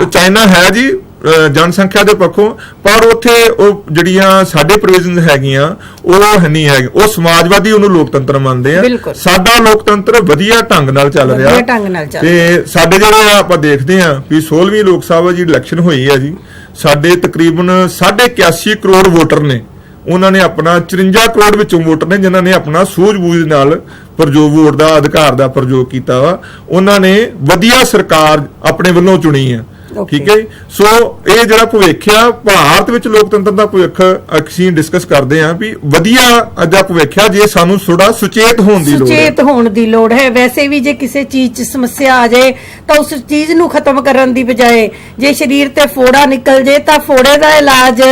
ਚਾਈਨਾ ਹੈ ਜੀ ਜਨਸੰਖਿਆ ਦੇ ਪੱਖੋਂ, ਪਰ ਉੱਥੇ ਉਹ ਜਿਹੜੀਆਂ ਸਾਡੇ ਪ੍ਰੋਵੀਜ਼ਨਸ ਹੈਗੀਆਂ ਉਹ ਨਹੀਂ ਹੈਗੀ, ਉਹ ਸਮਾਜਵਾਦੀ ਉਹਨੂੰ ਲੋਕਤੰਤਰ ਮੰਨਦੇ ਆ। ਸਾਡਾ ਲੋਕਤੰਤਰ ਵਧੀਆ ਢੰਗ ਨਾਲ ਚੱਲ ਰਿਹਾ ਤੇ ਸਾਡੇ ਜਿਹੜੇ ਆਪਾਂ ਦੇਖਦੇ ਆ ਵੀ 16ਵੀਂ ਲੋਕ ਸਭਾ ਦੀ ਇਲੈਕਸ਼ਨ ਹੋਈ ਆ ਜੀ, ਸਾਡੇ ਤਕਰੀਬਨ 81 ਕਰੋੜ ਵੋਟਰ ਨੇ, ਉਹਨਾਂ ਨੇ ਆਪਣਾ 54 ਕਰੋੜ ਵਿੱਚੋਂ ਵੋਟਰ ਨੇ ਜਿਨ੍ਹਾਂ ਨੇ ਆਪਣਾ ਸੂਝ-ਬੂਝ ਨਾਲ ਪ੍ਰਯੋਗ ਵੋਟ ਦਾ ਅਧਿਕਾਰ ਦਾ ਪ੍ਰਯੋਗ ਕੀਤਾ ਵਾ, ਉਹਨਾਂ ਨੇ ਵਧੀਆ ਸਰਕਾਰ ਆਪਣੇ ਵੱਲੋਂ ਚੁਣੀ ਆ। ਠੀਕ ਹੈ, ਸੋ ਇਹ ਜਿਹੜਾ ਭਵਿੱਖ ਆ ਭਾਰਤ ਵਿੱਚ ਲੋਕਤੰਤਰ ਦਾ ਭਵਿੱਖ ਅਸੀਂ ਡਿਸਕਸ ਕਰਦੇ ਹਾਂ ਵੀ ਵਧੀਆ ਅੱਜ ਭਵਿੱਖ ਆ, ਜੇ ਸਾਨੂੰ ਥੋੜਾ ਸੁਚੇਤ ਹੋਣ ਦੀ ਲੋੜ ਹੈ। ਵੈਸੇ ਵੀ ਜੇ ਕਿਸੇ ਚੀਜ਼ 'ਚ ਸਮੱਸਿਆ ਆ ਜਾਏ ਤਾਂ ਉਸ ਚੀਜ਼ ਨੂੰ ਖਤਮ ਕਰਨ ਦੀ ਬਜਾਏ ਜੇ ਸਰੀਰ ਤੇ ਫੋੜਾ ਨਿਕਲ ਜੇ ਤਾਂ ਫੋੜੇ ਦਾ ਇਲਾਜ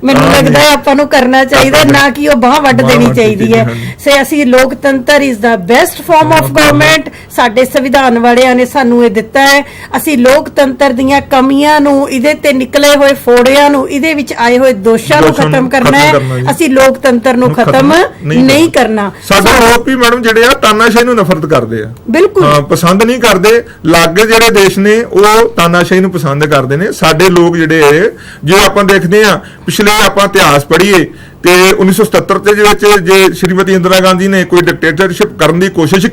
ਮੈਨੂੰ ਲੱਗਦਾ ਹੈ ਆਪਾਂ ਨੂੰ ਕਰਨਾ ਚਾਹੀਦਾ, ਨਾ ਕਿ ਉਹ ਬਾਹ ਵੱਢ ਦੇਣੀ ਚਾਹੀਦੀ ਹੈ। ਸੇ ਅਸੀਂ ਲੋਕਤੰਤਰ is the best farm of government, ਸਾਡੇ ਸੰਵਿਧਾਨ ਵਾਲਿਆਂ ਨੇ ਸਾਨੂੰ ਇਹ ਦਿੱਤਾ ਹੈ। ਅਸੀਂ ਲੋਕਤੰਤਰ ਦੀਆਂ ਕਮੀਆਂ ਨੂੰ, ਇਹਦੇ ਤੇ ਨਿਕਲੇ ਹੋਏ ਫੋੜਿਆਂ ਨੂੰ, ਇਹਦੇ ਵਿੱਚ ਆਏ ਹੋਏ ਦੋਸ਼ਾਂ ਨੂੰ ਖਤਮ ਕਰਨਾ ਹੈ। ਅਸੀਂ ਲੋਕਤੰਤਰ ਨੂੰ ਖਤਮ ਨਹੀਂ ਕਰਨਾ। ਸਾਡੇ ਲੋਕ ਵੀ ਮੈਡਮ ਜਿਹੜੇ ਆ ਤਾਨਾਸ਼ਾਹੀ ਨੂੰ ਨਫ਼ਰਤ ਕਰਦੇ ਆ, ਬਿਲਕੁਲ ਪਸੰਦ ਨਹੀਂ ਕਰਦੇ। ਲਾਗੇ ਜਿਹੜੇ ਦੇਸ਼ ਨੇ ਉਹ ਤਾਨਾਸ਼ਾਹੀ ਨੂੰ ਪਸੰਦ ਕਰਦੇ ਨੇ। ਸਾਡੇ ਲੋਕ ਜਿਹੜੇ ਜੇ ਆਪਾਂ ਦੇਖਦੇ ਆ ਪਿਛਲੇ ਆਪਾਂ ਇਤਿਹਾਸ ਪੜ੍ਹੀਏ ਤੇ 1977 ਦੇ ਵਿੱਚ ਜੇ ਸ਼੍ਰੀਮਤੀ ਇੰਦਰਾ ਗਾਂਧੀ ਨੇ ਕੋਈ ਡਿਕਟੇਟਰਸ਼ਿਪ ਕਰਨ ਦੀ ਕੋਸ਼ਿਸ਼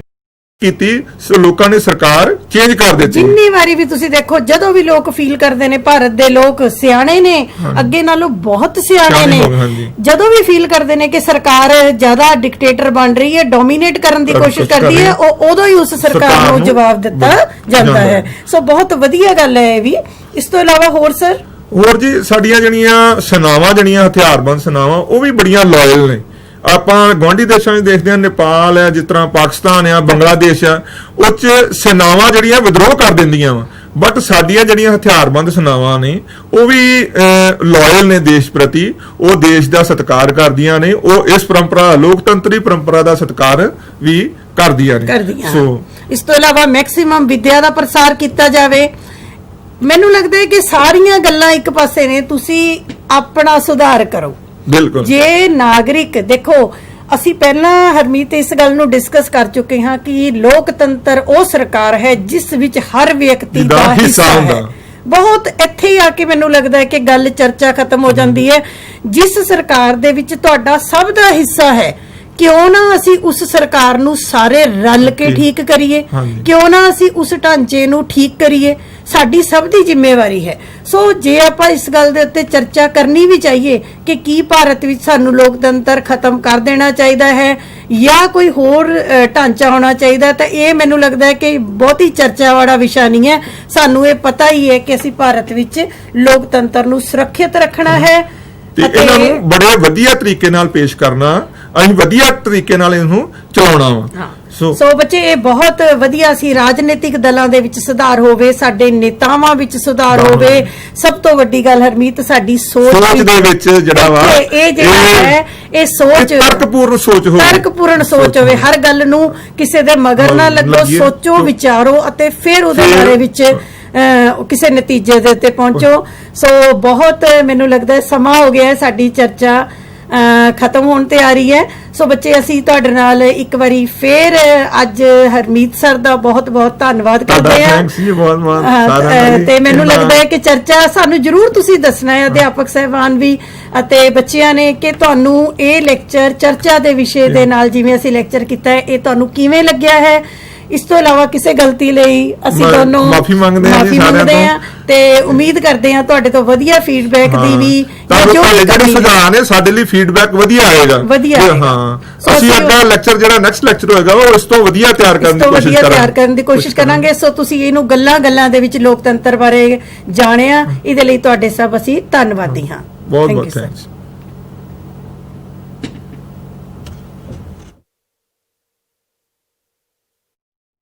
ਕੀਤੀ, ਲੋਕਾਂ ਨੇ ਸਰਕਾਰ ਚੇਂਜ ਕਰ ਦਿੱਤੀ। ਜਿੰਨੀ ਵਾਰੀ ਵੀ ਤੁਸੀਂ ਦੇਖੋ, ਜਦੋਂ ਵੀ ਲੋਕ ਫੀਲ ਕਰਦੇ ਨੇ ਭਾਰਤ ਦੇ ਲੋਕ ਸਿਆਣੇ ਨੇ, ਅੱਗੇ ਨਾਲੋਂ ਬਹੁਤ ਸਿਆਣੇ ਨੇ, ਜਦੋਂ ਵੀ ਫੀਲ ਕਰਦੇ ਨੇ ਕਿ ਸਰਕਾਰ ਜ਼ਿਆਦਾ ਡਿਕਟੇਟਰ ਬਣ ਰਹੀ ਹੈ, ਡੋਮੀਨੇਟ ਕਰਨ ਦੀ ਕੋਸ਼ਿਸ਼ ਕਰਦੀ ਹੈ, ਉਹ ਉਦੋਂ ਹੀ ਉਸ ਸਰਕਾਰ ਨੂੰ ਜਵਾਬ ਦਿੱਤਾ ਜਾਂਦਾ ਹੈ। ਸੋ ਬਹੁਤ ਵਧੀਆ ਗੱਲ ਹੈ ਇਹ ਵੀ। ਇਸ ਤੋਂ ਇਲਾਵਾ ਹੋਰ ਜੀ ਸਾਡੀਆਂ ਜਿਹੜੀਆਂ ਸੈਨਾਵਾਂ, ਜਿਹੜੀਆਂ ਹਥਿਆਰਬੰਦ ਸੈਨਾਵਾਂ, ਉਹ ਵੀ ਬੜੀਆਂ ਲਾਇਲ ਨੇ। ਆਪਾਂ ਗੁਆਂਢੀ ਦੇਸ਼ਾਂ ਵਿੱਚ ਦੇਖਦੇ ਹਾਂ, ਨੇਪਾਲ ਹੈ, ਜਿਸ ਤਰ੍ਹਾਂ ਪਾਕਿਸਤਾਨ ਆ, ਬੰਗਲਾਦੇਸ਼ ਆ, ਉਹ 'ਚ ਸੈਨਾਵਾਂ ਜਿਹੜੀਆਂ ਵਿਦਰੋਹ ਕਰ ਦਿੰਦੀਆਂ ਵਾ, ਬਟ ਸਾਡੀਆਂ ਜਿਹੜੀਆਂ ਹਥਿਆਰਬੰਦ ਸੈਨਾਵਾਂ ਨੇ ਉਹ ਵੀ ਲਾਇਲ ਨੇ ਦੇਸ਼ ਪ੍ਰਤੀ, ਉਹ ਦੇਸ਼ ਦਾ ਸਤਿਕਾਰ ਕਰਦੀਆਂ ਨੇ, ਉਹ ਇਸ ਪਰੰਪਰਾ, ਲੋਕਤੰਤਰੀ ਪਰੰਪਰਾ ਦਾ ਸਤਿਕਾਰ ਵੀ ਕਰਦੀਆਂ ਨੇ। ਸੋ ਇਸ ਤੋਂ ਇਲਾਵਾ ਮੈਕਸਿਮਮ ਵਿਦਿਆ ਦਾ ਪ੍ਰਸਾਰ ਕੀਤਾ ਜਾਵੇ। ਮੈਨੂੰ ਲੱਗਦਾ ਹੈ ਕਿ ਸਾਰੀਆਂ ਗੱਲਾਂ ਇੱਕ ਪਾਸੇ ਨੇ, ਤੁਸੀਂ ਆਪਣਾ ਸੁਧਾਰ ਕਰੋ। ਬਿਲਕੁਲ, ਜੇ ਨਾਗਰਿਕ ਦੇਖੋ, ਅਸੀਂ ਪਹਿਲਾਂ ਹਰਮੀਤ ਇਸ ਗੱਲ ਨੂੰ ਡਿਸਕਸ ਕਰ ਚੁੱਕੇ ਹਾਂ ਕਿ ਲੋਕਤੰਤਰ ਉਹ ਸਰਕਾਰ ਹੈ ਜਿਸ ਵਿੱਚ ਹਰ ਵਿਅਕਤੀ ਦਾ ਹਿੱਸਾ ਹੈ। ਬਹੁਤ ਇੱਥੇ ਆ ਕੇ ਮੈਨੂੰ ਲੱਗਦਾ ਹੈ ਕਿ ਗੱਲ ਚਰਚਾ ਖਤਮ ਹੋ ਜਾਂਦੀ ਹੈ। ਜਿਸ ਸਰਕਾਰ ਦੇ ਵਿੱਚ ਤੁਹਾਡਾ ਸਭ ਦਾ ਹਿੱਸਾ ਹੈ, ਕਿਉਂ ਨਾ ਅਸੀਂ ਉਸ ਸਰਕਾਰ ਨੂੰ ਸਾਰੇ ਰਲ ਕੇ ਠੀਕ ਕਰੀਏ, ਕਿਉਂ ਨਾ ਅਸੀਂ ਉਸ ਢਾਂਚੇ ਨੂੰ ਠੀਕ ਕਰੀਏ, ਸਾਡੀ ਸਭ ਦੀ ਜ਼ਿੰਮੇਵਾਰੀ ਹੈ। ਸੋ ਜੇ ਆਪਾਂ ਇਸ ਗੱਲ ਦੇ ਉੱਤੇ ਚਰਚਾ ਕਰਨੀ ਵੀ ਚਾਹੀਏ ਕਿ ਕੀ ਭਾਰਤ ਵਿੱਚ ਸਾਨੂੰ ਲੋਕਤੰਤਰ ਖਤਮ ਕਰ ਦੇਣਾ ਚਾਹੀਦਾ ਹੈ ਜਾਂ ਕੋਈ ਹੋਰ ਢਾਂਚਾ ਹੋਣਾ ਚਾਹੀਦਾ, ਤਾਂ ਇਹ ਮੈਨੂੰ ਲੱਗਦਾ ਹੈ ਕਿ ਬਹੁਤੀ ਚਰਚਾ ਵਾਲਾ ਵਿਸ਼ਾ ਨਹੀਂ ਹੈ। ਸਾਨੂੰ ਇਹ ਪਤਾ ਹੀ ਹੈ ਕਿ ਅਸੀਂ ਭਾਰਤ ਵਿੱਚ ਲੋਕਤੰਤਰ ਨੂੰ ਸੁਰੱਖਿਅਤ ਰੱਖਣਾ ਹੈ ਤੇ ਇਹਨਾਂ ਨੂੰ ਬੜੇ ਵਧੀਆ ਤਰੀਕੇ ਨਾਲ ਪੇਸ਼ ਕਰਨਾ, ਅਸੀਂ ਵਧੀਆ ਤਰੀਕੇ ਨਾਲ ਇਹਨੂੰ ਚਲਾਉਣਾ ਵਾ। ਸੋ ਬੱਚੇ, ਇਹ ਬਹੁਤ ਵਧੀਆ ਸੀ। ਰਾਜਨੀਤਿਕ ਦਲਾਂ ਦੇ ਵਿੱਚ ਸੁਧਾਰ ਹੋਵੇ, ਸਾਡੇ ਨੇਤਾਵਾਂ ਵਿੱਚ ਸੁਧਾਰ ਹੋਵੇ। ਸਭ ਤੋਂ ਵੱਡੀ ਗੱਲ ਹਰਮੀਤ, ਸਾਡੀ ਸੋਚ ਦੇ ਵਿੱਚ ਜਿਹੜਾ ਵਾ ਇਹ ਜਿਹੜਾ ਹੈ, ਇਹ ਸੋਚ ਤਰਕਪੂਰਨ ਸੋਚ ਹੋਵੇ। ਹਰ ਗੱਲ ਨੂੰ ਕਿਸੇ ਦੇ ਮਗਰ ਨਾ ਲੱਗੋ, ਸੋਚੋ, ਵਿਚਾਰੋ ਅਤੇ ਫਿਰ ਉਹਦੇ ਬਾਰੇ ਵਿੱਚ ਕਿਸੇ ਨਤੀਜੇ ਦੇ ਉੱਤੇ ਪਹੁੰਚੋ। ਸੋ ਬਹੁਤ ਮੈਨੂੰ ਲੱਗਦਾ ਸਮਾਂ ਹੋ ਗਿਆ ਹੈ, ਸਾਡੀ ਚਰਚਾ ਖਤਮ ਹੋਣ ਤੇ ਆ ਰਹੀ ਹੈ। ਸੋ ਬੱਚੇ, ਅਸੀਂ ਤੁਹਾਡੇ ਨਾਲ ਇੱਕ ਵਾਰੀ ਫੇਰ ਅੱਜ ਹਰਮੀਤ ਸਰ ਦਾ ਬਹੁਤ ਬਹੁਤ ਧੰਨਵਾਦ ਕਰਦੇ ਹਾਂ। ਤੇ ਮੈਨੂੰ ਲੱਗਦਾ ਹੈ ਕਿ ਚਰਚਾ ਸਾਨੂੰ ਜ਼ਰੂਰ ਤੁਸੀਂ ਦੱਸਣਾ ਹੈ, ਅਧਿਆਪਕ ਸਹਿਬਾਨ ਵੀ ਅਤੇ ਬੱਚਿਆਂ ਨੇ, ਕਿ ਤੁਹਾਨੂੰ ਇਹ ਲੈਕਚਰ ਚਰਚਾ ਦੇ ਵਿਸ਼ੇ ਦੇ ਨਾਲ ਜਿਵੇਂ ਅਸੀਂ ਲੈਕਚਰ ਕੀਤਾ ਹੈ, ਇਹ ਤੁਹਾਨੂੰ ਕਿਵੇਂ ਲੱਗਿਆ ਹੈ। ਇਸ ਤੋਂ ਇਲਾਵਾ ਕਿਸੇ ਗਲਤੀ ਲਈ ਅਸੀਂ ਦੋਨੋਂ ਮਾਫੀ ਮੰਗਦੇ ਹਾਂ ਤੇ ਉਮੀਦ ਕਰਦੇ ਹਾਂ ਤੁਹਾਡੇ ਤੋਂ ਵਧੀਆ ਫੀਡਬੈਕ ਦੀ ਵੀ। ਜੋ ਸੁਝਾਅ ਨੇ ਸਾਡੇ ਲਈ ਫੀਡਬੈਕ ਵਧੀਆ ਆਏਗਾ। ਅਸੀਂ ਅੱਗਾ ਲੈਕਚਰ ਜਿਹੜਾ ਨੈਕਸਟ ਲੈਕਚਰ ਹੋਏਗਾ ਉਹ ਇਸ ਤੋਂ ਵਧੀਆ ਤਿਆਰ ਕਰਨ ਦੀ ਕੋਸ਼ਿਸ਼ ਕਰਾਂਗੇ। ਸੋ ਤੁਸੀਂ ਇਹਨੂੰ ਗੱਲਾਂ ਦੇ ਵਿੱਚ ਲੋਕਤੰਤਰ ਬਾਰੇ ਜਾਣਿਆ, ਇਹਦੇ ਲਈ ਤੁਹਾਡੇ ਸਭ ਅਸੀਂ ਧੰਨਵਾਦੀ ਹਾਂ। ਬਹੁਤ ਬਹੁਤ ਥੈਂਕਸ।